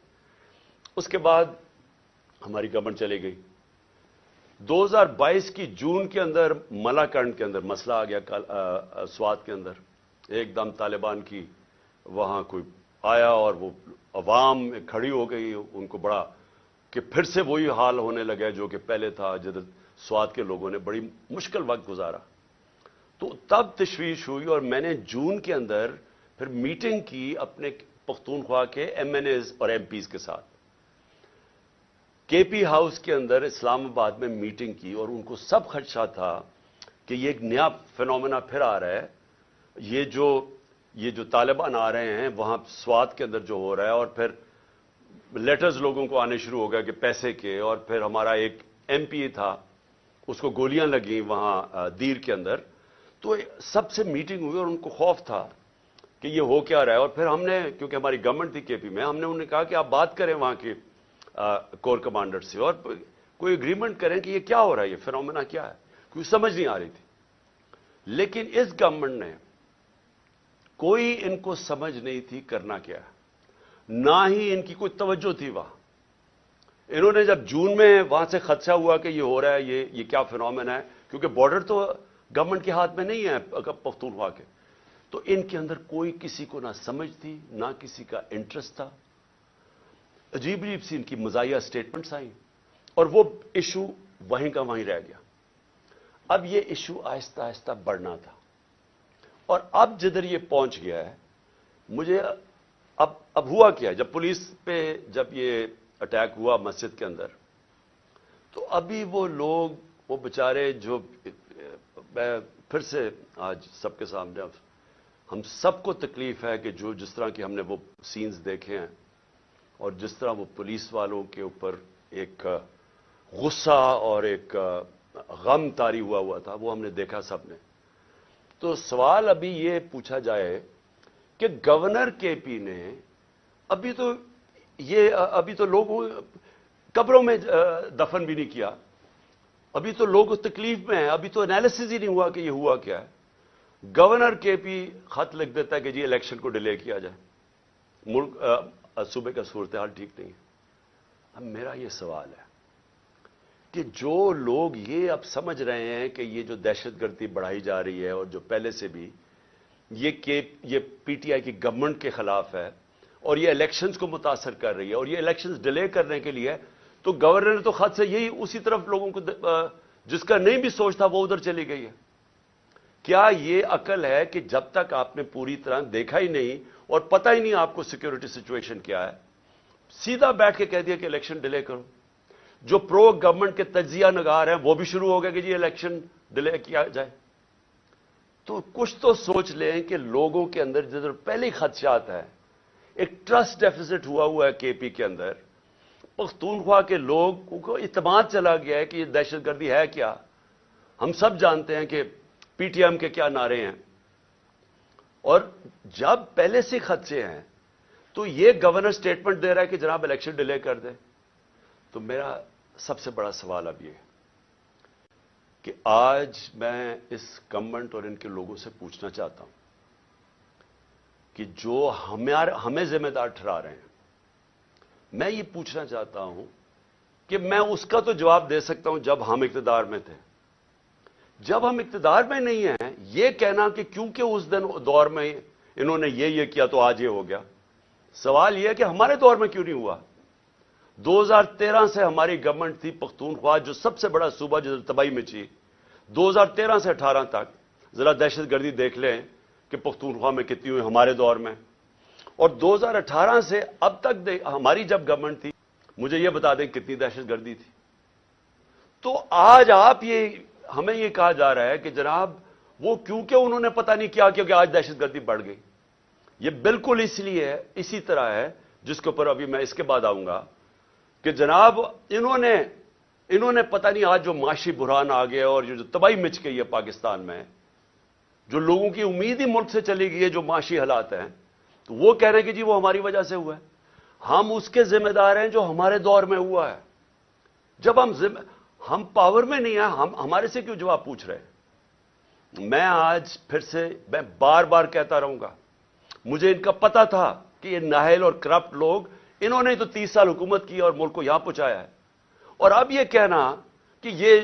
اس کے بعد ہماری گورنمنٹ چلی گئی. 2022 کی جون کے اندر ملاکنڈ کے اندر مسئلہ آ گیا, سوات کے اندر ایک دم طالبان کی وہاں کوئی آیا, اور وہ عوام کھڑی ہو گئی, ان کو بڑا کہ پھر سے وہی حال ہونے لگا جو کہ پہلے تھا, جدھر سوات کے لوگوں نے بڑی مشکل وقت گزارا. تو تب تشویش ہوئی, اور میں نے جون کے اندر پھر میٹنگ کی اپنے پختونخوا کے MNAs اور MPs کے ساتھ. KP ہاؤس کے اندر اسلام آباد میں میٹنگ کی, اور ان کو سب خدشہ تھا کہ یہ ایک نیا فینومینا پھر آ رہا ہے, یہ جو طالبان آ رہے ہیں وہاں سوات کے اندر جو ہو رہا ہے, اور پھر لیٹرز لوگوں کو آنے شروع ہو گیا کہ پیسے کے, اور پھر ہمارا ایک MP تھا اس کو گولیاں لگیں وہاں دیر کے اندر. تو سب سے میٹنگ ہوئی اور ان کو خوف تھا کہ یہ ہو کیا رہا ہے. اور پھر ہم نے, کیونکہ ہماری گورنمنٹ تھی KP میں, ہم نے انہیں کہا کہ آپ بات کریں وہاں کے کور کمانڈر سے, اور کوئی اگریمنٹ کریں کہ یہ کیا ہو رہا ہے, یہ فینومینا کیا ہے, کوئی سمجھ نہیں آ رہی تھی. لیکن اس گورنمنٹ نے, کوئی ان کو سمجھ نہیں تھی کرنا کیا ہے, نہ ہی ان کی کوئی توجہ تھی وہاں. انہوں نے جب جون میں وہاں سے خدشہ ہوا کہ یہ ہو رہا ہے, یہ کیا فینومینا ہے, کیونکہ گورنمنٹ کے ہاتھ میں نہیں ہے پختونخوا کے. تو ان کے اندر کوئی کسی کو نہ سمجھ تھی نہ کسی کا انٹرسٹ تھا. عجیب عجیب سی ان کی مزاحیہ سٹیٹمنٹس آئیں اور وہ ایشو وہیں کا وہیں رہ گیا. اب یہ ایشو آہستہ آہستہ بڑھنا تھا اور اب جدھر یہ پہنچ گیا ہے مجھے اب ہوا کیا. جب پولیس پہ جب یہ اٹیک ہوا مسجد کے اندر تو ابھی وہ لوگ وہ بیچارے جو میں پھر سے آج سب کے سامنے ہم سب کو تکلیف ہے کہ جو جس طرح کی ہم نے وہ سینز دیکھے ہیں اور جس طرح وہ پولیس والوں کے اوپر ایک غصہ اور ایک غم طاری ہوا تھا وہ ہم نے دیکھا سب نے. تو سوال ابھی یہ پوچھا جائے کہ گورنر کے پی نے ابھی تو لوگوں قبروں میں دفن بھی نہیں کیا, ابھی تو لوگ تکلیف میں ہیں, ابھی تو انالیسز ہی نہیں ہوا کہ یہ ہوا کیا ہے. گورنر کے پی خط لکھ دیتا ہے کہ جی الیکشن کو ڈیلے کیا جائے, ملک صوبے کا صورتحال ٹھیک نہیں ہے. اب میرا یہ سوال ہے کہ جو لوگ یہ اب سمجھ رہے ہیں کہ یہ جو دہشت گردی بڑھائی جا رہی ہے اور جو پہلے سے بھی یہ پی ٹی آئی کی گورنمنٹ کے خلاف ہے اور یہ الیکشنز کو متاثر کر رہی ہے اور یہ الیکشنز ڈیلے کرنے کے لیے, تو گورنر نے تو خط سے یہی اسی طرف لوگوں کو جس کا نہیں بھی سوچتا وہ ادھر چلی گئی ہے. کیا یہ عقل ہے کہ جب تک آپ نے پوری طرح دیکھا ہی نہیں اور پتہ ہی نہیں آپ کو سیکیورٹی سچویشن کیا ہے, سیدھا بیٹھ کے کہہ دیا کہ الیکشن ڈیلے کرو. جو پرو گورنمنٹ کے تجزیہ نگار ہیں وہ بھی شروع ہو گئے کہ جی الیکشن ڈیلے کیا جائے. تو کچھ تو سوچ لیں کہ لوگوں کے اندر جدھر پہلے خدشات ہیں, ایک ٹرسٹ ڈیفیسٹ ہوا ہے کے پی کے اندر. پختونخوا کے لوگوں کو اعتماد چلا گیا ہے کہ یہ دہشت گردی ہے کیا. ہم سب جانتے ہیں کہ پی ٹی ایم کے کیا نعرے ہیں, اور جب پہلے سے خدشے ہیں تو یہ گورنر سٹیٹمنٹ دے رہا ہے کہ جناب الیکشن ڈیلے کر دیں. تو میرا سب سے بڑا سوال اب یہ ہے کہ آج میں اس گورنمنٹ اور ان کے لوگوں سے پوچھنا چاہتا ہوں کہ جو ہمیں ذمہ دار ٹھہرا رہے ہیں, میں یہ پوچھنا چاہتا ہوں کہ میں اس کا تو جواب دے سکتا ہوں جب ہم اقتدار میں تھے. جب ہم اقتدار میں نہیں ہیں یہ کہنا کہ کیونکہ اس دور میں انہوں نے یہ کیا تو آج یہ ہو گیا. سوال یہ ہے کہ ہمارے دور میں کیوں نہیں ہوا. 2013 سے ہماری گورنمنٹ تھی پختونخوا جو سب سے بڑا صوبہ جو تباہی میں تھی. 2013 سے 18 تک ذرا دہشت گردی دیکھ لیں کہ پختونخوا میں کتنی ہوئی ہمارے دور میں, اور 2018 سے اب تک ہماری جب گورنمنٹ تھی مجھے یہ بتا دیں کتنی دہشت گردی تھی. تو آج ہمیں یہ کہا جا رہا ہے کہ جناب وہ کیونکہ انہوں نے پتہ نہیں کیا کیونکہ آج دہشت گردی بڑھ گئی. یہ بالکل اس لیے ہے, اسی طرح ہے جس کے اوپر ابھی میں اس کے بعد آؤں گا کہ جناب انہوں نے پتہ نہیں آج جو معاشی بحران آ گیا اور جو تباہی مچ گئی ہے پاکستان میں, جو لوگوں کی امید ہی ملک سے چلی گئی ہے, جو معاشی حالات ہیں, تو وہ کہہ رہے ہیں کہ جی وہ ہماری وجہ سے ہوا ہے. ہم اس کے ذمہ دار ہیں جو ہمارے دور میں ہوا ہے. جب ہم پاور میں نہیں ہیں ہمارے سے کیوں جواب پوچھ رہے ہیں. میں آج پھر سے میں بار بار کہتا رہوں گا, مجھے ان کا پتہ تھا کہ یہ نااہل اور کرپٹ لوگ, انہوں نے تو 30 سال حکومت کی اور ملک کو یہاں پہنچایا ہے. اور اب یہ کہنا کہ یہ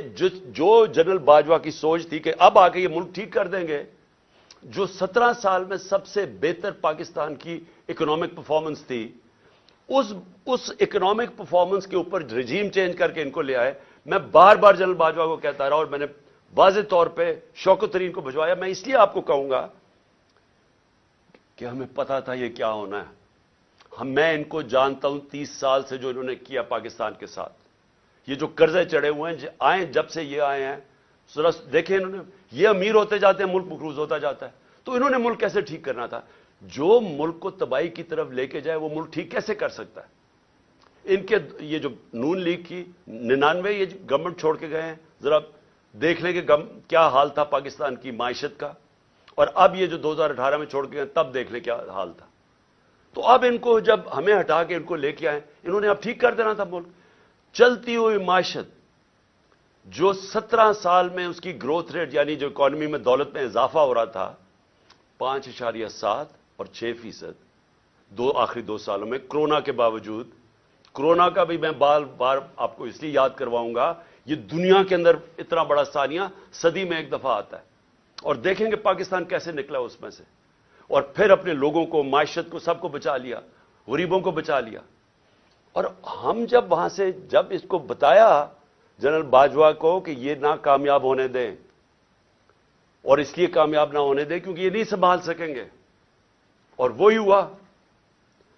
جو جنرل باجوہ کی سوچ تھی کہ اب آ کے یہ ملک ٹھیک کر دیں گے, جو 17 سال میں سب سے بہتر پاکستان کی اکنامک پرفارمنس تھی, اس اکنامک پرفارمنس کے اوپر رجیم چینج کر کے ان کو لے آئے. میں بار بار جنرل باجوہ کو کہتا رہا اور میں نے واضح طور پہ شوکت ترین کو بھجوایا. میں اس لیے آپ کو کہوں گا کہ ہمیں پتا تھا یہ کیا ہونا ہے. میں ان کو جانتا ہوں 30 سال سے جو انہوں نے کیا پاکستان کے ساتھ. یہ جو قرضے چڑھے ہوئے ہیں جب سے یہ آئے ہیں, ذرا دیکھیں انہوں نے, یہ امیر ہوتے جاتے ہیں ملک مقروض ہوتا جاتا ہے. تو انہوں نے ملک کیسے ٹھیک کرنا تھا؟ جو ملک کو تباہی کی طرف لے کے جائے وہ ملک ٹھیک کیسے کر سکتا ہے؟ ان کے یہ جو نون لیگ کی 99 یہ گورنمنٹ چھوڑ کے گئے ہیں, ذرا دیکھ لیں کہ کیا حال تھا پاکستان کی معیشت کا, اور اب یہ جو 2018 میں چھوڑ کے گئے تب دیکھ لیں کیا حال تھا. تو اب ان کو جب ہمیں ہٹا کے ان کو لے کے آئے, انہوں نے اب ٹھیک کر دینا تھا ملک. چلتی ہوئی معیشت جو 17 سال میں اس کی گروتھ ریٹ یعنی جو اکانومی میں دولت میں اضافہ ہو رہا تھا 5.7 اور 6%, آخری 2 سالوں میں کرونا کے باوجود. کرونا کا بھی میں بار بار آپ کو اس لیے یاد کرواؤں گا, یہ دنیا کے اندر اتنا بڑا ثانیہ صدی میں ایک دفعہ آتا ہے. اور دیکھیں کہ پاکستان کیسے نکلا اس میں سے، اور پھر اپنے لوگوں کو، معیشت کو، سب کو بچا لیا، غریبوں کو بچا لیا۔ اور ہم جب وہاں سے جب اس کو بتایا جنرل باجوہ کو کہ یہ نہ کامیاب ہونے دیں، اور اس لیے کامیاب نہ ہونے دیں کیونکہ یہ نہیں سنبھال سکیں گے، اور وہی ہوا۔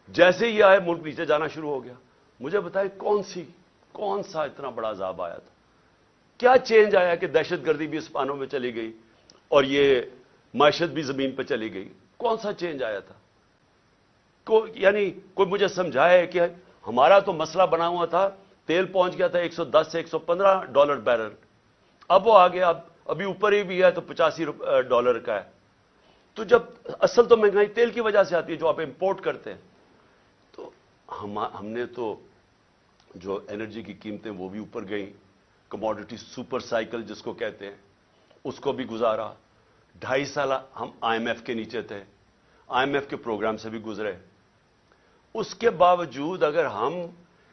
جیسے ہی آئے ملک نیچے جانا شروع ہو گیا۔ مجھے بتائیں کون سا اتنا بڑا عذاب آیا تھا؟ کیا چینج آیا کہ دہشت گردی بھی اسپانوں میں چلی گئی اور یہ معیشت بھی زمین پہ چلی گئی؟ کون سا چینج آیا تھا؟ یعنی کوئی مجھے سمجھائے کہ ہمارا تو مسئلہ بنا ہوا تھا، تیل پہنچ گیا تھا 110 سے $115 بیرل، اب وہ آگے ابھی اوپر ہی بھی ہے تو $85 کا ہے۔ تو جب اصل تو مہنگائی تیل کی وجہ سے آتی ہے جو آپ امپورٹ کرتے ہیں، تو ہم نے تو جو انرجی کی قیمتیں وہ بھی اوپر گئیں، کموڈٹی سپر سائیکل جس کو کہتے ہیں اس کو بھی گزارا۔ 2.5 سال ہم IMF کے نیچے تھے، IMF کے پروگرام سے بھی گزرے۔ اس کے باوجود اگر ہم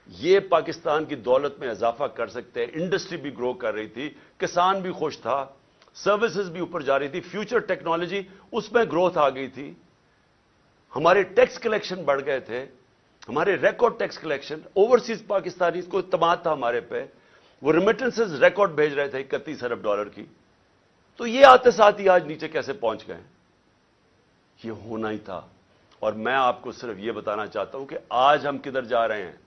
یہ پاکستان کی دولت میں اضافہ کر سکتے ہیں، انڈسٹری بھی گرو کر رہی تھی، کسان بھی خوش تھا، سروسز بھی اوپر جا رہی تھی، فیوچر ٹیکنالوجی اس میں گروتھ آ گئی تھی، ہمارے ٹیکس کلیکشن بڑھ گئے تھے، ہمارے record tax collection, overseas Pakistani کو اعتماد تھا ہمارے پہ، وہ ریمیٹنسز ریکارڈ بھیج رہے تھے $31 ارب کی، تو یہ آتے ساتھ ہی آج نیچے کیسے پہنچ گئے؟ یہ ہونا ہی تھا۔ اور میں آپ کو صرف یہ بتانا چاہتا ہوں کہ آج ہم کدھر جا رہے ہیں۔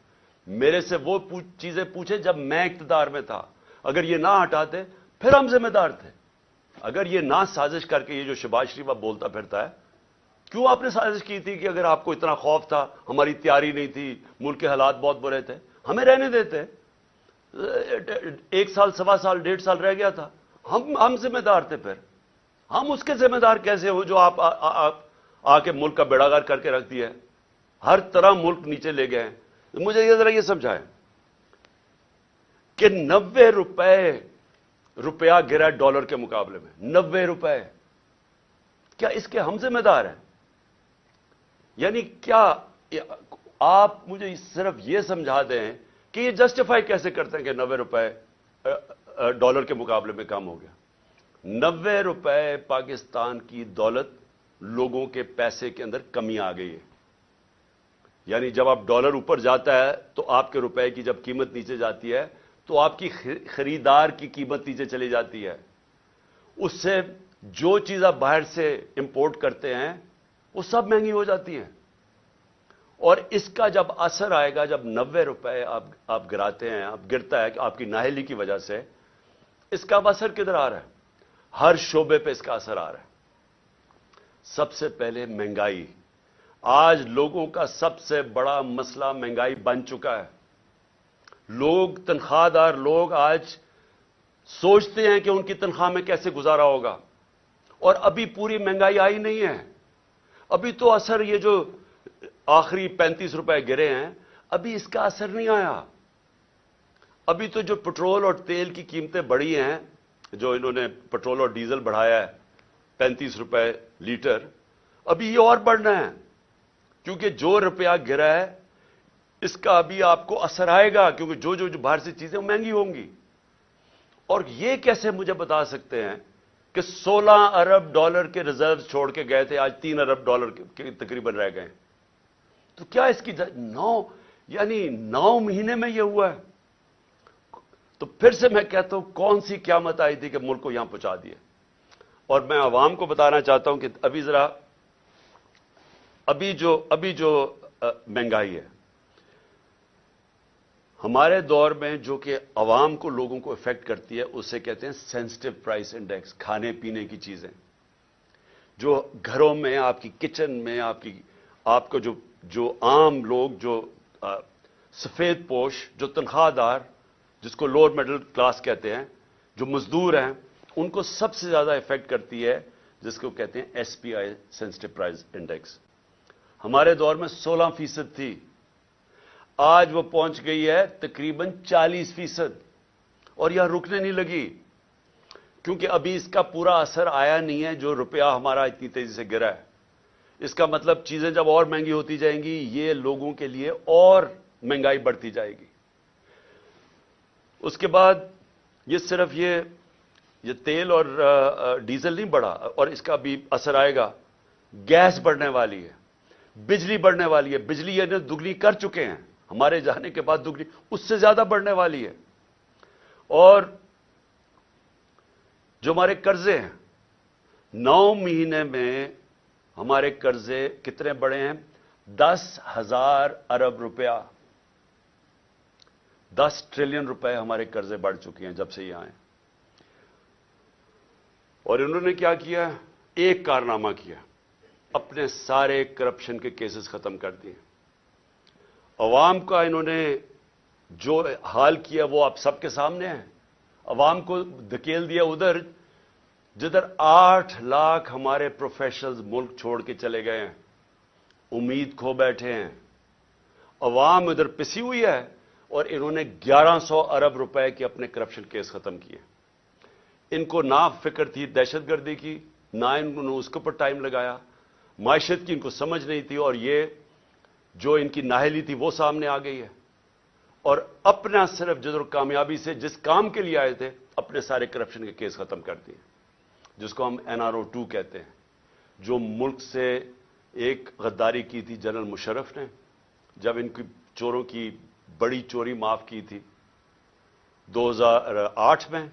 میرے سے وہ چیزیں پوچھیں جب میں اقتدار میں تھا، اگر یہ نہ ہٹاتے پھر ہم ذمہ دار تھے۔ اگر یہ نہ سازش کر کے، یہ جو شہباز شریف اب بولتا پھرتا ہے، کیوں آپ نے سازش کی تھی کہ اگر آپ کو اتنا خوف تھا، ہماری تیاری نہیں تھی، ملک کے حالات بہت برے تھے، ہمیں رہنے دیتے۔ 1 سال، 1.25 سال، 1.5 سال رہ گیا تھا، ہم ذمہ دار تھے۔ پھر ہم اس کے ذمہ دار کیسے ہو جو آپ آ کے ملک کا بیڑا غرق کر کے رکھ دیا ہے، ہر طرح ملک نیچے لے گئے ہیں۔ مجھے یہ ذرا یہ سمجھائیں کہ 90 روپیہ گرا ڈالر کے مقابلے میں، 90 روپے، کیا اس کے ہم ذمہ دار ہیں؟ یعنی کیا آپ مجھے صرف یہ سمجھا دیں کہ یہ جسٹیفائی کیسے کرتے ہیں کہ 90 روپے ڈالر کے مقابلے میں کم ہو گیا؟ 90 روپے پاکستان کی دولت، لوگوں کے پیسے کے اندر کمی آ گئی ہے۔ یعنی جب آپ ڈالر اوپر جاتا ہے تو آپ کے روپے کی جب قیمت نیچے جاتی ہے تو آپ کی خریدار کی قیمت نیچے چلی جاتی ہے۔ اس سے جو چیز آپ باہر سے امپورٹ کرتے ہیں وہ سب مہنگی ہو جاتی ہیں، اور اس کا جب اثر آئے گا، جب 90 روپے آپ گراتے ہیں، آپ گرتا ہے کہ آپ کی نااہلی کی وجہ سے، اس کا اب اثر کدھر آ رہا ہے؟ ہر شعبے پہ اس کا اثر آ رہا ہے۔ سب سے پہلے مہنگائی۔ آج لوگوں کا سب سے بڑا مسئلہ مہنگائی بن چکا ہے۔ لوگ، تنخواہ دار لوگ آج سوچتے ہیں کہ ان کی تنخواہ میں کیسے گزارا ہوگا، اور ابھی پوری مہنگائی آئی نہیں ہے۔ ابھی تو اثر، یہ جو آخری 35 روپے گرے ہیں، ابھی اس کا اثر نہیں آیا۔ ابھی تو جو پٹرول اور تیل کی قیمتیں بڑھی ہیں، جو انہوں نے پٹرول اور ڈیزل بڑھایا ہے 35 روپے لیٹر، ابھی یہ اور بڑھنا ہے، کیونکہ جو روپیہ گرا ہے اس کا ابھی آپ کو اثر آئے گا، کیونکہ جو باہر سے چیزیں وہ مہنگی ہوں گی۔ اور یہ کیسے مجھے بتا سکتے ہیں کہ 16 ارب ڈالر کے ریزرو چھوڑ کے گئے تھے، آج 3 ارب ڈالر کے تقریباً رہ گئے؟ تو کیا اس کی 9 مہینے میں یہ ہوا ہے؟ تو پھر سے میں کہتا ہوں، کون سی قیامت آئی تھی کہ ملک کو یہاں پہنچا دیا؟ اور میں عوام کو بتانا چاہتا ہوں کہ ابھی جو مہنگائی ہے ہمارے دور میں، جو کہ عوام کو، لوگوں کو افیکٹ کرتی ہے، اسے کہتے ہیں سینسٹیو پرائس انڈیکس۔ کھانے پینے کی چیزیں جو گھروں میں، آپ کی کچن میں، آپ کو جو عام لوگ، جو سفید پوش، جو تنخواہ دار، جس کو لوور مڈل کلاس کہتے ہیں، جو مزدور ہیں، ان کو سب سے زیادہ افیکٹ کرتی ہے، جس کو کہتے ہیں SPI، سینسٹیو پرائس انڈیکس۔ ہمارے دور میں 16% تھی، آج وہ پہنچ گئی ہے تقریباً 40%، اور یہاں رکنے نہیں لگی، کیونکہ ابھی اس کا پورا اثر آیا نہیں ہے جو روپیہ ہمارا اتنی تیزی سے گرا ہے۔ اس کا مطلب چیزیں جب اور مہنگی ہوتی جائیں گی، یہ لوگوں کے لیے اور مہنگائی بڑھتی جائے گی۔ اس کے بعد یہ صرف یہ یہ تیل اور ڈیزل نہیں بڑھا اور اس کا بھی اثر آئے گا. گیس بڑھنے والی ہے, بجلی بڑھنے والی ہے. بجلی یہ دگنی کر چکے ہیں, ہمارے جانے کے بعد دگنی اس سے زیادہ بڑھنے والی ہے. اور جو ہمارے قرضے ہیں, 9 مہینے میں ہمارے قرضے کتنے بڑھے ہیں؟ 10,000 ارب روپیہ. 10 ٹریلین روپے ہمارے قرضے بڑھ چکے ہیں جب سے یہ آئے. اور انہوں نے کیا کیا؟ ایک کارنامہ کیا, اپنے سارے کرپشن کے کیسز ختم کر دیے. عوام کا انہوں نے جو حال کیا وہ آپ سب کے سامنے ہے. عوام کو دھکیل دیا ادھر جدھر 8 لاکھ ہمارے پروفیشنلز ملک چھوڑ کے چلے گئے ہیں, امید کھو بیٹھے ہیں. عوام ادھر پسی ہوئی ہے اور انہوں نے 1100 ارب روپے کے اپنے کرپشن کیس ختم کیے. ان کو نہ فکر تھی دہشت گردی کی, نہ انہوں نے اس کے اوپر ٹائم لگایا. معیشت کی ان کو سمجھ نہیں تھی, اور یہ جو ان کی نااہلی تھی وہ سامنے آ گئی ہے. اور اپنا صرف جدر کامیابی سے جس کام کے لیے آئے تھے اپنے سارے کرپشن کے کیس ختم کر دیے, جس کو ہم NRO 2 کہتے ہیں. جو ملک سے ایک غداری کی تھی جنرل مشرف نے جب ان کی چوروں کی بڑی چوری معاف کی تھی 2008 میں,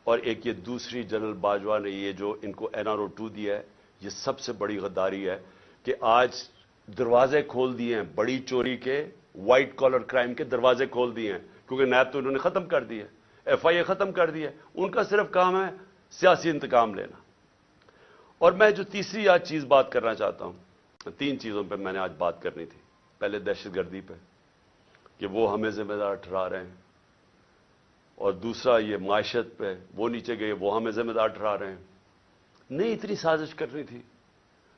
اور ایک یہ دوسری جنرل باجوہ نے یہ جو ان کو NRO 2 دیا ہے, یہ سب سے بڑی غداری ہے کہ آج دروازے کھول دیے ہیں بڑی چوری کے, وائٹ کالر کرائم کے دروازے کھول دیے ہیں, کیونکہ نیب تو انہوں نے ختم کر دی ہے, FIA ختم کر دی ہے. ان کا صرف کام ہے سیاسی انتقام لینا. اور میں جو تیسری آج چیز بات کرنا چاہتا ہوں, 3 چیزوں پہ میں نے آج بات کرنی تھی. پہلے دہشت گردی پہ کہ وہ ہمیں ذمہ دار ٹھہرا رہے ہیں, اور دوسرا یہ معیشت پہ وہ نیچے گئے وہ ہمیں ذمہ دار ٹھہرا رہے ہیں. نہیں اتنی سازش کرنی تھی,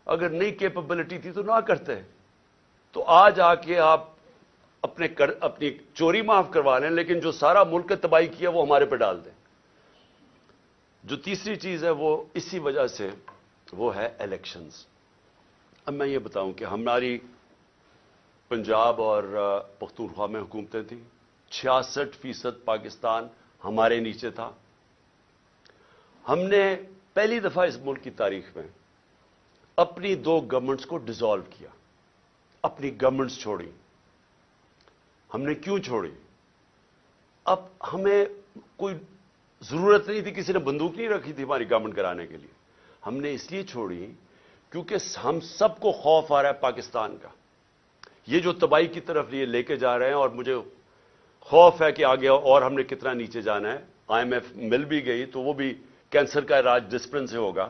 اگر نئی کیپبلٹی تھی تو نہ کرتے. تو آج آ کے آپ اپنی چوری معاف کروا لیں, لیکن جو سارا ملک تباہی کیا وہ ہمارے پہ ڈال دیں. جو تیسری چیز ہے وہ اسی وجہ سے وہ ہے الیکشنز. اب میں یہ بتاؤں کہ ہماری پنجاب اور پختونخوا میں حکومتیں تھیں, 66% پاکستان ہمارے نیچے تھا. ہم نے پہلی دفعہ اس ملک کی تاریخ میں اپنی 2 گورنمنٹس کو ڈیزالو کیا, اپنی گورنمنٹس چھوڑی. ہم نے کیوں چھوڑی؟ اب ہمیں کوئی ضرورت نہیں تھی, کسی نے بندوق نہیں رکھی تھی ہماری گورنمنٹ کرانے کے لیے. ہم نے اس لیے چھوڑی کیونکہ ہم سب کو خوف آ رہا ہے پاکستان کا, یہ جو تباہی کی طرف یہ لے کے جا رہے ہیں, اور مجھے خوف ہے کہ آگے اور ہم نے کتنا نیچے جانا ہے. IMF مل بھی گئی تو وہ بھی کینسر کا علاج ڈسپلن سے ہوگا.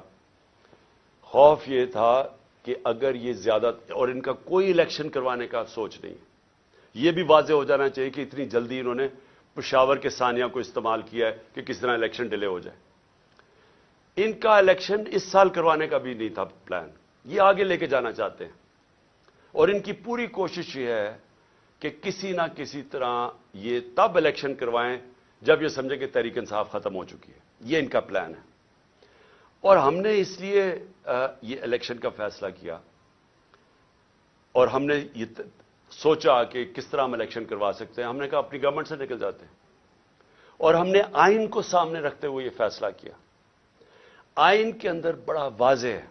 خوف یہ تھا کہ اگر یہ زیادہ, اور ان کا کوئی الیکشن کروانے کا سوچ نہیں. یہ بھی واضح ہو جانا چاہیے کہ اتنی جلدی انہوں نے پشاور کے ثانیہ کو استعمال کیا ہے کہ کس طرح الیکشن ڈیلے ہو جائے. ان کا الیکشن اس سال کروانے کا بھی نہیں تھا پلان, یہ آگے لے کے جانا چاہتے ہیں. اور ان کی پوری کوشش یہ ہے کہ کسی نہ کسی طرح یہ تب الیکشن کروائیں جب یہ سمجھے کہ تحریک انصاف ختم ہو چکی ہے. یہ ان کا پلان ہے. اور ہم نے اس لیے یہ الیکشن کا فیصلہ کیا, اور ہم نے یہ سوچا کہ کس طرح ہم الیکشن کروا سکتے ہیں. ہم نے کہا اپنی گورنمنٹ سے نکل جاتے ہیں, اور ہم نے آئین کو سامنے رکھتے ہوئے یہ فیصلہ کیا. آئین کے اندر بڑا واضح ہے,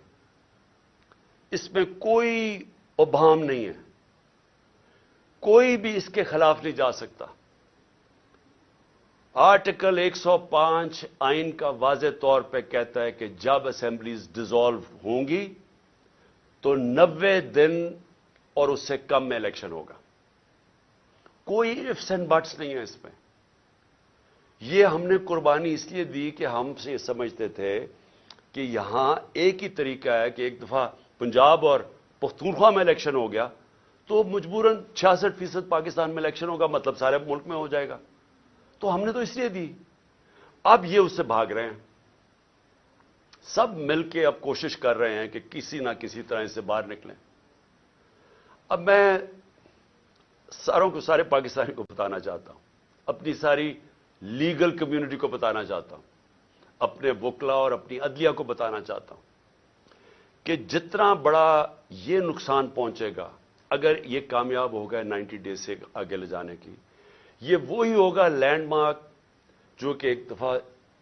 اس میں کوئی ابہام نہیں ہے, کوئی بھی اس کے خلاف نہیں جا سکتا. آرٹیکل 105 آئین کا واضح طور پہ کہتا ہے کہ جب اسمبلیز ڈیزالو ہوں گی تو 90 دن اور اس سے کم میں الیکشن ہوگا. کوئی ifs اینڈ بٹس نہیں ہے اس میں. یہ ہم نے قربانی اس لیے دی کہ ہم سے یہ سمجھتے تھے کہ یہاں ایک ہی طریقہ ہے کہ ایک دفعہ پنجاب اور پختونخوا میں الیکشن ہو گیا تو مجبوراً 66% پاکستان میں الیکشن ہوگا, مطلب سارے ملک میں ہو جائے گا. تو ہم نے تو اس لیے دی. اب یہ اس سے بھاگ رہے ہیں, سب مل کے اب کوشش کر رہے ہیں کہ کسی نہ کسی طرح اس سے باہر نکلیں. اب میں سارے پاکستانی کو بتانا چاہتا ہوں, اپنی ساری لیگل کمیونٹی کو بتانا چاہتا ہوں, اپنے وکلا اور اپنی عدلیہ کو بتانا چاہتا ہوں کہ جتنا بڑا یہ نقصان پہنچے گا اگر یہ کامیاب ہوگا 90 ڈیز سے آگے لے جانے کی, یہ وہی ہوگا لینڈ مارک جو کہ ایک دفعہ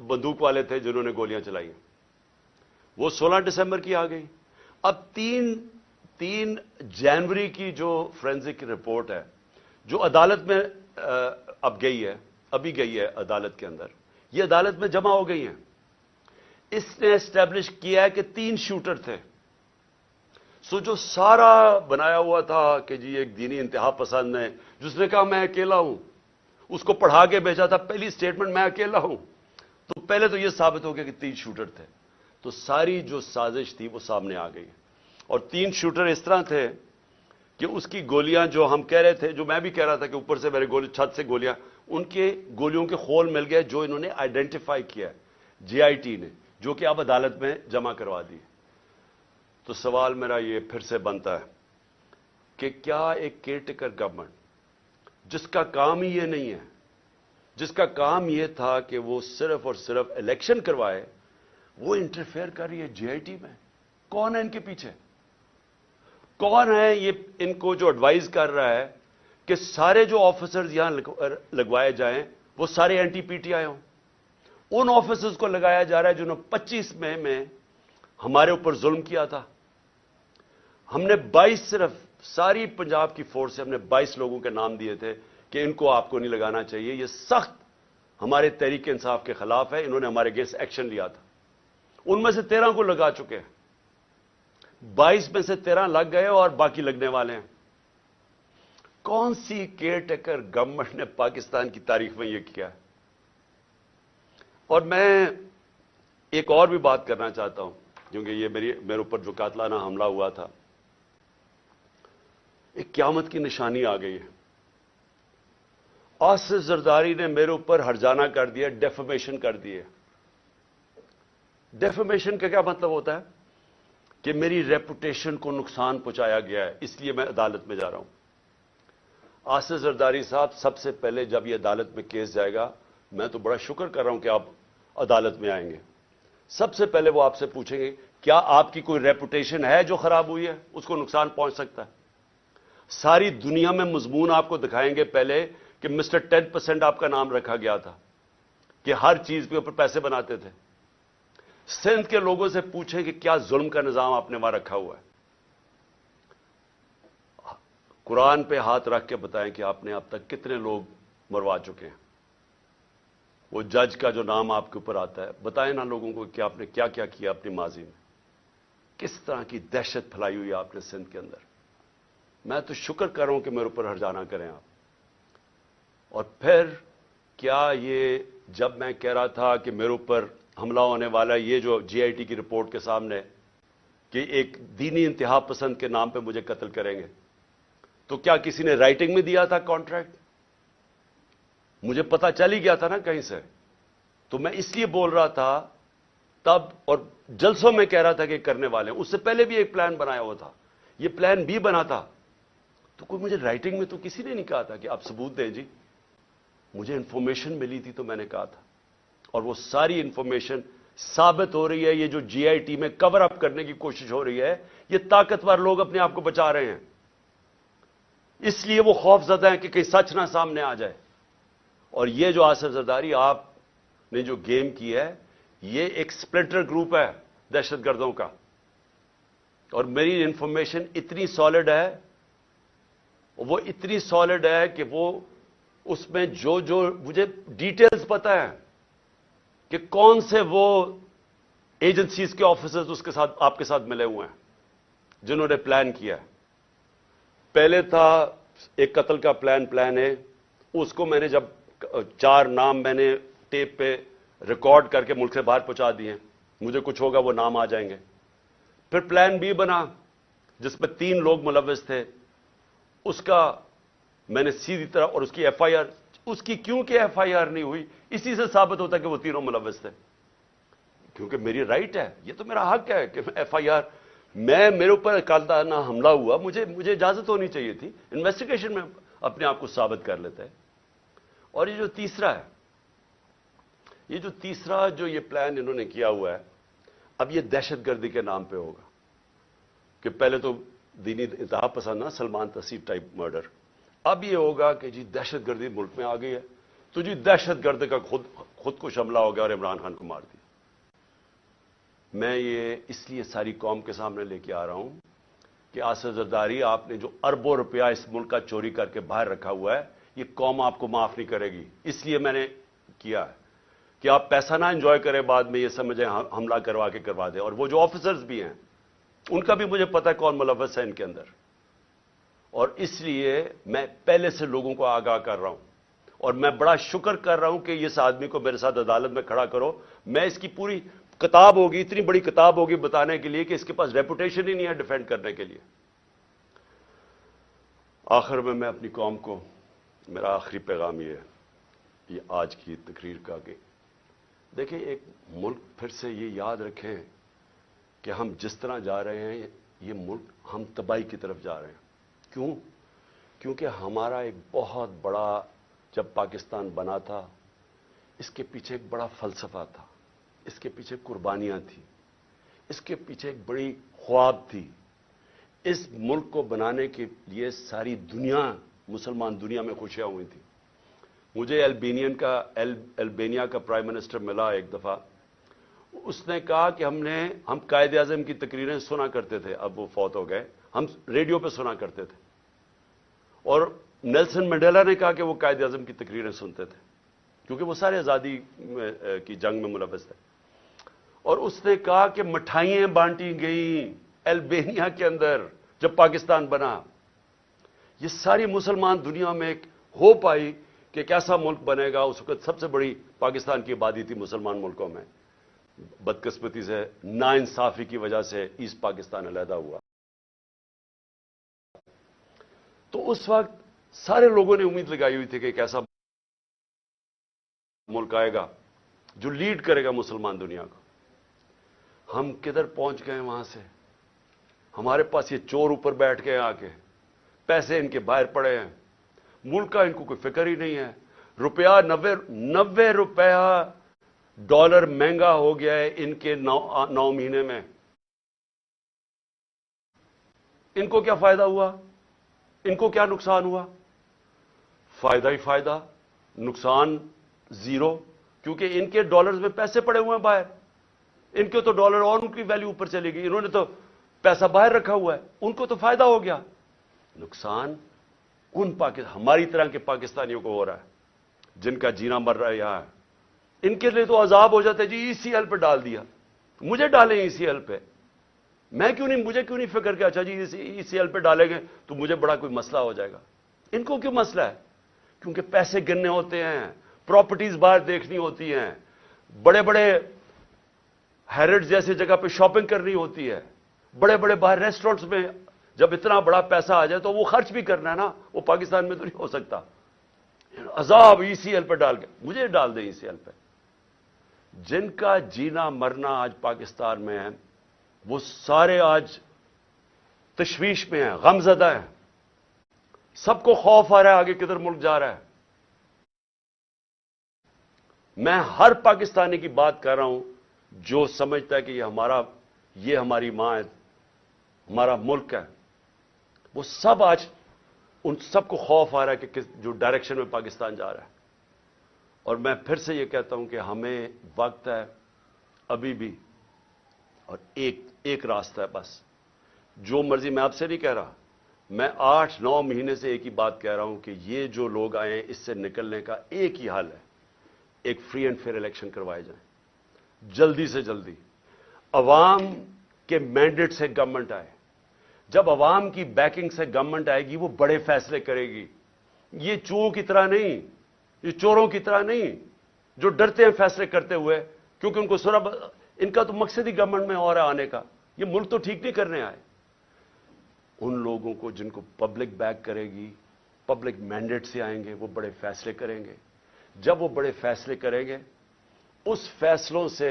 بندوق والے تھے جنہوں نے گولیاں چلائی. وہ 16 دسمبر کی آ گئی. اب 3 جنوری کی جو فورینزک رپورٹ ہے جو عدالت میں اب گئی ہے، ابھی گئی ہے عدالت کے اندر، یہ عدالت میں جمع ہو گئی ہیں. اس نے اسٹیبلش کیا ہے کہ 3 شوٹر تھے. سو جو سارا بنایا ہوا تھا کہ جی ایک دینی انتہا پسند ہے جس نے کہا میں اکیلا ہوں، اس کو پڑھا کے بھیجا تھا پہلی سٹیٹمنٹ میں اکیلا ہوں، تو پہلے تو یہ ثابت ہو گیا کہ 3 شوٹر تھے. تو ساری جو سازش تھی وہ سامنے آ گئی. اور 3 شوٹر اس طرح تھے کہ اس کی گولیاں جو ہم کہہ رہے تھے، جو میں بھی کہہ رہا تھا کہ اوپر سے میرے گولی چھت سے گولیاں، ان کے گولیوں کے خول مل گئے جو انہوں نے آئیڈینٹیفائی کیا جی آئی ٹی نے، جو کہ اب عدالت میں جمع کروا دی. تو سوال میرا یہ پھر سے بنتا ہے کہ کیا ایک کیئر ٹیکر گورنمنٹ جس کا کام ہی یہ نہیں ہے، جس کا کام یہ تھا کہ وہ صرف اور صرف الیکشن کروائے، وہ انٹرفیئر کر رہی ہے جی آئی ٹی میں؟ کون ہے ان کے پیچھے؟ کون ہے یہ ان کو جو ایڈوائز کر رہا ہے کہ سارے جو آفیسرز یہاں لگوائے جائیں وہ سارے اینٹی پی ٹی آئی ہوں؟ ان آفیسرز کو لگایا جا رہا ہے جنہوں نے 25 مئی میں ہمارے اوپر ظلم کیا تھا. ہم نے 22 صرف ساری پنجاب کی فورس سے ہم نے 22 لوگوں کے نام دیے تھے کہ ان کو آپ کو نہیں لگانا چاہیے، یہ سخت ہمارے تحریک انصاف کے خلاف ہے، انہوں نے ہمارے اگینسٹ ایکشن لیا تھا. ان میں سے 13 کو لگا چکے ہیں، 22 میں سے 13 لگ گئے اور باقی لگنے والے ہیں. کون سی کیئر ٹیکر گورنمنٹ نے پاکستان کی تاریخ میں یہ کیا ہے؟ اور میں ایک اور بھی بات کرنا چاہتا ہوں، کیونکہ یہ میرے اوپر جو قاتلانہ حملہ ہوا تھا، ایک قیامت کی نشانی آ گئی ہے. آصف زرداری نے میرے اوپر ہرجانہ کر دیا، ڈیفیمیشن کر دی ہے. ڈیفیمیشن کا کیا مطلب ہوتا ہے؟ کہ میری ریپوٹیشن کو نقصان پہنچایا گیا ہے، اس لیے میں عدالت میں جا رہا ہوں. آصف زرداری صاحب، سب سے پہلے جب یہ عدالت میں کیس جائے گا، میں تو بڑا شکر کر رہا ہوں کہ آپ عدالت میں آئیں گے. سب سے پہلے وہ آپ سے پوچھیں گے کیا آپ کی کوئی ریپوٹیشن ہے جو خراب ہوئی ہے، اس کو نقصان پہنچ سکتا ہے. ساری دنیا میں مضمون آپ کو دکھائیں گے پہلے کہ مسٹر 10% آپ کا نام رکھا گیا تھا، کہ ہر چیز کے اوپر پیسے بناتے تھے. سندھ کے لوگوں سے پوچھیں کہ کیا ظلم کا نظام آپ نے وہاں رکھا ہوا ہے. قرآن پہ ہاتھ رکھ کے بتائیں کہ آپ نے اب تک کتنے لوگ مروا چکے ہیں. وہ جج کا جو نام آپ کے اوپر آتا ہے، بتائیں نا لوگوں کو کہ آپ نے کیا کیا کیا اپنی ماضی میں، کس طرح کی دہشت پھیلائی ہوئی آپ نے سندھ کے اندر. میں تو شکر کر رہا ہوں کہ میرے اوپر ہرجانہ کریں آپ. اور پھر کیا یہ جب میں کہہ رہا تھا کہ میرے اوپر حملہ ہونے والا، یہ جو جی آئی ٹی کی رپورٹ کے سامنے کہ ایک دینی انتہا پسند کے نام پہ مجھے قتل کریں گے، تو کیا کسی نے رائٹنگ میں دیا تھا کانٹریکٹ؟ مجھے پتا چل ہی گیا تھا نا کہیں سے. تو میں اس لیے بول رہا تھا تب، اور جلسوں میں کہہ رہا تھا کہ کرنے والے ہیں. اس سے پہلے بھی ایک پلان بنایا ہوا تھا، یہ پلان بھی بنا تھا. تو کوئی مجھے رائٹنگ میں تو کسی نے نہیں کہا تھا کہ آپ ثبوت دیں. جی مجھے انفارمیشن ملی تھی تو میں نے کہا تھا، اور وہ ساری انفارمیشن ثابت ہو رہی ہے. یہ جو جی آئی ٹی میں کور اپ کرنے کی کوشش ہو رہی ہے، یہ طاقتور لوگ اپنے آپ کو بچا رہے ہیں، اس لیے وہ خوف زدہ ہیں کہ کہیں سچ نہ سامنے آ جائے. اور یہ جو آصف زرداری آپ نے جو گیم کی ہے، یہ ایک سپلنٹر گروپ ہے دہشت گردوں کا. اور میری انفارمیشن اتنی سالڈ ہے، وہ اتنی سالڈ ہے کہ وہ اس میں جو مجھے ڈیٹیلز پتا ہے کہ کون سے وہ ایجنسیز کے آفیسرز اس کے ساتھ آپ کے ساتھ ملے ہوئے ہیں جنہوں نے پلان کیا ہے. پہلے تھا ایک قتل کا پلان ہے، اس کو میں نے جب 4 نام میں نے ٹیپ پہ ریکارڈ کر کے ملک سے باہر پہنچا دیے، مجھے کچھ ہوگا وہ نام آ جائیں گے. پھر پلان بی بنا جس میں 3 لوگ ملوث تھے، اس کا میں نے سیدھی طرح، اور اس کی ایف آئی آر، اس کی کیونکہ ایف آئی آر نہیں ہوئی، اسی سے ثابت ہوتا کہ وہ 3 ملوث تھے. کیونکہ میری رائٹ ہے، یہ تو میرا حق ہے کہ ایف آئی آر، میرے اوپر قاتلانہ حملہ ہوا، مجھے اجازت ہونی چاہیے تھی، انویسٹیگیشن میں اپنے آپ کو ثابت کر لیتے ہیں. اور یہ جو تیسرا ہے، جو یہ پلان انہوں نے کیا ہوا ہے، اب یہ دہشت گردی کے نام پہ ہوگا کہ پہلے تو دینی انتہا پسند نا، سلمان تسیب ٹائپ مرڈر. اب یہ ہوگا کہ جی دہشت گردی ملک میں آ گئی ہے، تو جی دہشت گرد کا خود کش حملہ ہو گیا اور عمران خان کو مار دیا. میں یہ اس لیے ساری قوم کے سامنے لے کے آ رہا ہوں کہ آصف زرداری، آپ نے جو اربوں روپیہ اس ملک کا چوری کر کے باہر رکھا ہوا ہے، یہ قوم آپ کو معاف نہیں کرے گی. اس لیے میں نے کیا ہے کہ آپ پیسہ نہ انجوائے کریں، بعد میں یہ سمجھیں حملہ کروا کے کروا دیں. اور وہ جو آفیسرز بھی ہیں ان کا بھی مجھے پتہ ہے کون ملوث ہے ان کے اندر. اور اس لیے میں پہلے سے لوگوں کو آگاہ کر رہا ہوں، اور میں بڑا شکر کر رہا ہوں کہ اس آدمی کو میرے ساتھ عدالت میں کھڑا کرو. میں اس کی پوری کتاب ہوگی، اتنی بڑی کتاب ہوگی بتانے کے لیے کہ اس کے پاس ریپوٹیشن ہی نہیں ہے ڈیفینڈ کرنے کے لیے. آخر میں اپنی قوم کو میرا آخری پیغام یہ آج کی تقریر کا کہ دیکھیں، ایک ملک پھر سے یہ یاد رکھیں کہ ہم جس طرح جا رہے ہیں یہ ملک ہم تباہی کی طرف جا رہے ہیں. کیوں؟ کیونکہ ہمارا ایک بہت بڑا، جب پاکستان بنا تھا اس کے پیچھے ایک بڑا فلسفہ تھا، اس کے پیچھے قربانیاں تھیں، اس کے پیچھے ایک بڑی خواب تھی. اس ملک کو بنانے کے لیے ساری دنیا، مسلمان دنیا میں خوشیاں ہوئی تھیں. مجھے البینیا کا پرائم منسٹر ملا ایک دفعہ. اس نے کہا کہ ہم قائد اعظم کی تقریریں سنا کرتے تھے، اب وہ فوت ہو گئے، ہم ریڈیو پہ سنا کرتے تھے. اور نیلسن منڈیلا نے کہا کہ وہ قائد اعظم کی تقریریں سنتے تھے کیونکہ وہ سارے آزادی کی جنگ میں ملوث تھے. اور اس نے کہا کہ مٹھائیاں بانٹی گئیں البینیا کے اندر جب پاکستان بنا. یہ ساری مسلمان دنیا میں ایک ہوپ آئی کہ کیسا ملک بنے گا. اس وقت سب سے بڑی پاکستان کی آبادی تھی مسلمان ملکوں میں. بدقسمتی سے ناانصافی کی وجہ سے ایسٹ پاکستان علیحدہ ہوا. تو اس وقت سارے لوگوں نے امید لگائی ہوئی تھی کہ ایک ایسا ملک آئے گا جو لیڈ کرے گا مسلمان دنیا کو. ہم کدھر پہنچ گئے وہاں سے؟ ہمارے پاس یہ چور اوپر بیٹھ گئے آ کے، پیسے ان کے باہر پڑے ہیں، ملک کا ان کو کوئی فکر ہی نہیں ہے. روپیہ 90 روپیہ ڈالر مہنگا ہو گیا ہے ان کے 9 مہینے میں. ان کو کیا فائدہ ہوا؟ ان کو کیا نقصان ہوا؟ فائدہ ہی فائدہ، نقصان زیرو. کیونکہ ان کے ڈالرز میں پیسے پڑے ہوئے ہیں باہر. ان کے تو ڈالر اور ان کی ویلیو اوپر چلے گئی. انہوں نے تو پیسہ باہر رکھا ہوا ہے، ان کو تو فائدہ ہو گیا. نقصان ہماری طرح کے پاکستانیوں کو ہو رہا ہے جن کا جینا مر رہا ہے یہاں. ان کے لیے تو عذاب ہو جاتا ہے. جی ای سی ایل پہ ڈال دیا، مجھے ڈالیں ای سی ایل پہ. مجھے کیوں نہیں فکر کہ اچھا جی ای سی ایل پہ ڈالیں گے تو مجھے بڑا کوئی مسئلہ ہو جائے گا. ان کو کیوں مسئلہ ہے؟ کیونکہ پیسے گننے ہوتے ہیں، پراپرٹیز باہر دیکھنی ہوتی ہیں، بڑے بڑے ہیرڈ جیسی جگہ پہ شاپنگ کرنی ہوتی ہے، بڑے بڑے باہر ریسٹورنٹس میں جب اتنا بڑا پیسہ آ جائے تو وہ خرچ بھی کرنا ہے نا. وہ پاکستان میں تو نہیں ہو سکتا. عذاب ای سی ایل پہ ڈال کے مجھے ڈال دیں ای سی ایل پہ. جن کا جینا مرنا آج پاکستان میں ہے وہ سارے آج تشویش میں ہیں، غم زدہ ہیں. سب کو خوف آ رہا ہے آگے کدھر ملک جا رہا ہے. میں ہر پاکستانی کی بات کر رہا ہوں جو سمجھتا ہے کہ یہ ہماری ماں ہے، ہمارا ملک ہے. وہ سب آج ان سب کو خوف آ رہا ہے کہ جو ڈائریکشن میں پاکستان جا رہا ہے. اور میں پھر سے یہ کہتا ہوں کہ ہمیں وقت ہے ابھی بھی، اور ایک راستہ ہے بس. جو مرضی، میں آپ سے نہیں کہہ رہا، میں 8-9 مہینے سے ایک ہی بات کہہ رہا ہوں کہ یہ جو لوگ آئے ہیں اس سے نکلنے کا ایک ہی حل ہے. ایک فری اینڈ فیئر الیکشن کروائے جائیں جلدی سے جلدی. عوام کے مینڈیٹ سے گورنمنٹ آئے. جب عوام کی بیکنگ سے گورنمنٹ آئے گی وہ بڑے فیصلے کرے گی. یہ چوروں کی طرح نہیں، یہ چوروں کی طرح نہیں جو ڈرتے ہیں فیصلے کرتے ہوئے کیونکہ ان کو ان کا تو مقصد ہی گورنمنٹ میں اور آنے کا. یہ ملک تو ٹھیک نہیں کرنے آئے. ان لوگوں کو جن کو پبلک بیک کرے گی، پبلک مینڈیٹ سے آئیں گے، وہ بڑے فیصلے کریں گے. جب وہ بڑے فیصلے کریں گے اس فیصلوں سے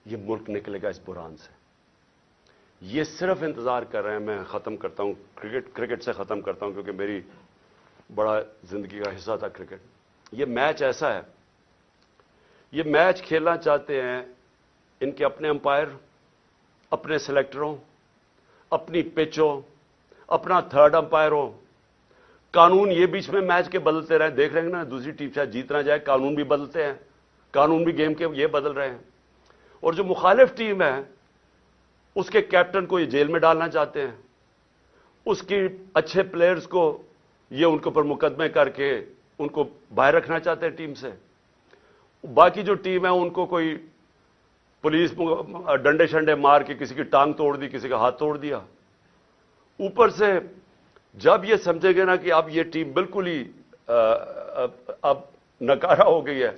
یہ ملک نکلے گا اس بحران سے. یہ صرف انتظار کر رہے ہیں. میں ختم کرتا ہوں، کرکٹ سے ختم کرتا ہوں کیونکہ میری بڑا زندگی کا حصہ تھا کرکٹ. یہ میچ ایسا ہے، یہ میچ کھیلنا چاہتے ہیں ان کے اپنے امپائر، اپنے سلیکٹروں، اپنی پچ ہو، اپنا تھرڈ امپائر ہو، قانون یہ بیچ میں میچ کے بدلتے رہے، دیکھ رہے ہیں نا، دوسری ٹیم شاید جیت نہ جائے، قانون بھی بدلتے ہیں، قانون بھی گیم کے یہ بدل رہے ہیں. اور جو مخالف ٹیم ہے اس کے کیپٹن کو یہ جیل میں ڈالنا چاہتے ہیں، اس کی اچھے پلیئرز کو یہ ان کے اوپر مقدمے کر کے ان کو باہر رکھنا چاہتے ہیں ٹیم سے. باقی جو ٹیم ہے ان کو کوئی پولیس ڈنڈے شنڈے مار کے کسی کی ٹانگ توڑ دی، کسی کا ہاتھ توڑ دیا. اوپر سے جب یہ سمجھے گے نا کہ اب یہ ٹیم بالکل ہی اب نکارہ ہو گئی ہے،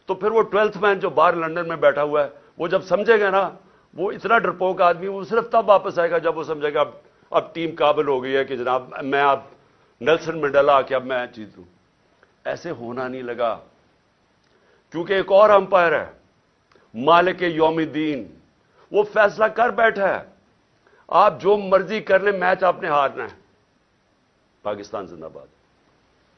تو پھر وہ 12th مین جو باہر لندن میں بیٹھا ہوا ہے، وہ جب سمجھے گا نا، وہ اتنا ڈرپوک آدمی، وہ صرف تب واپس آئے گا جب وہ سمجھے گا اب ٹیم قابل ہو گئی ہے کہ جناب میں اب نیلسن منڈیلا آ کے اب میں جیتوں. ایسے ہونا نہیں لگا، کیونکہ ایک اور امپائر ہے مالک یوم الدین، وہ فیصلہ کر بیٹھا ہے آپ جو مرضی کر لیں، میچ آپ نے ہارنا ہے. پاکستان زندہ باد.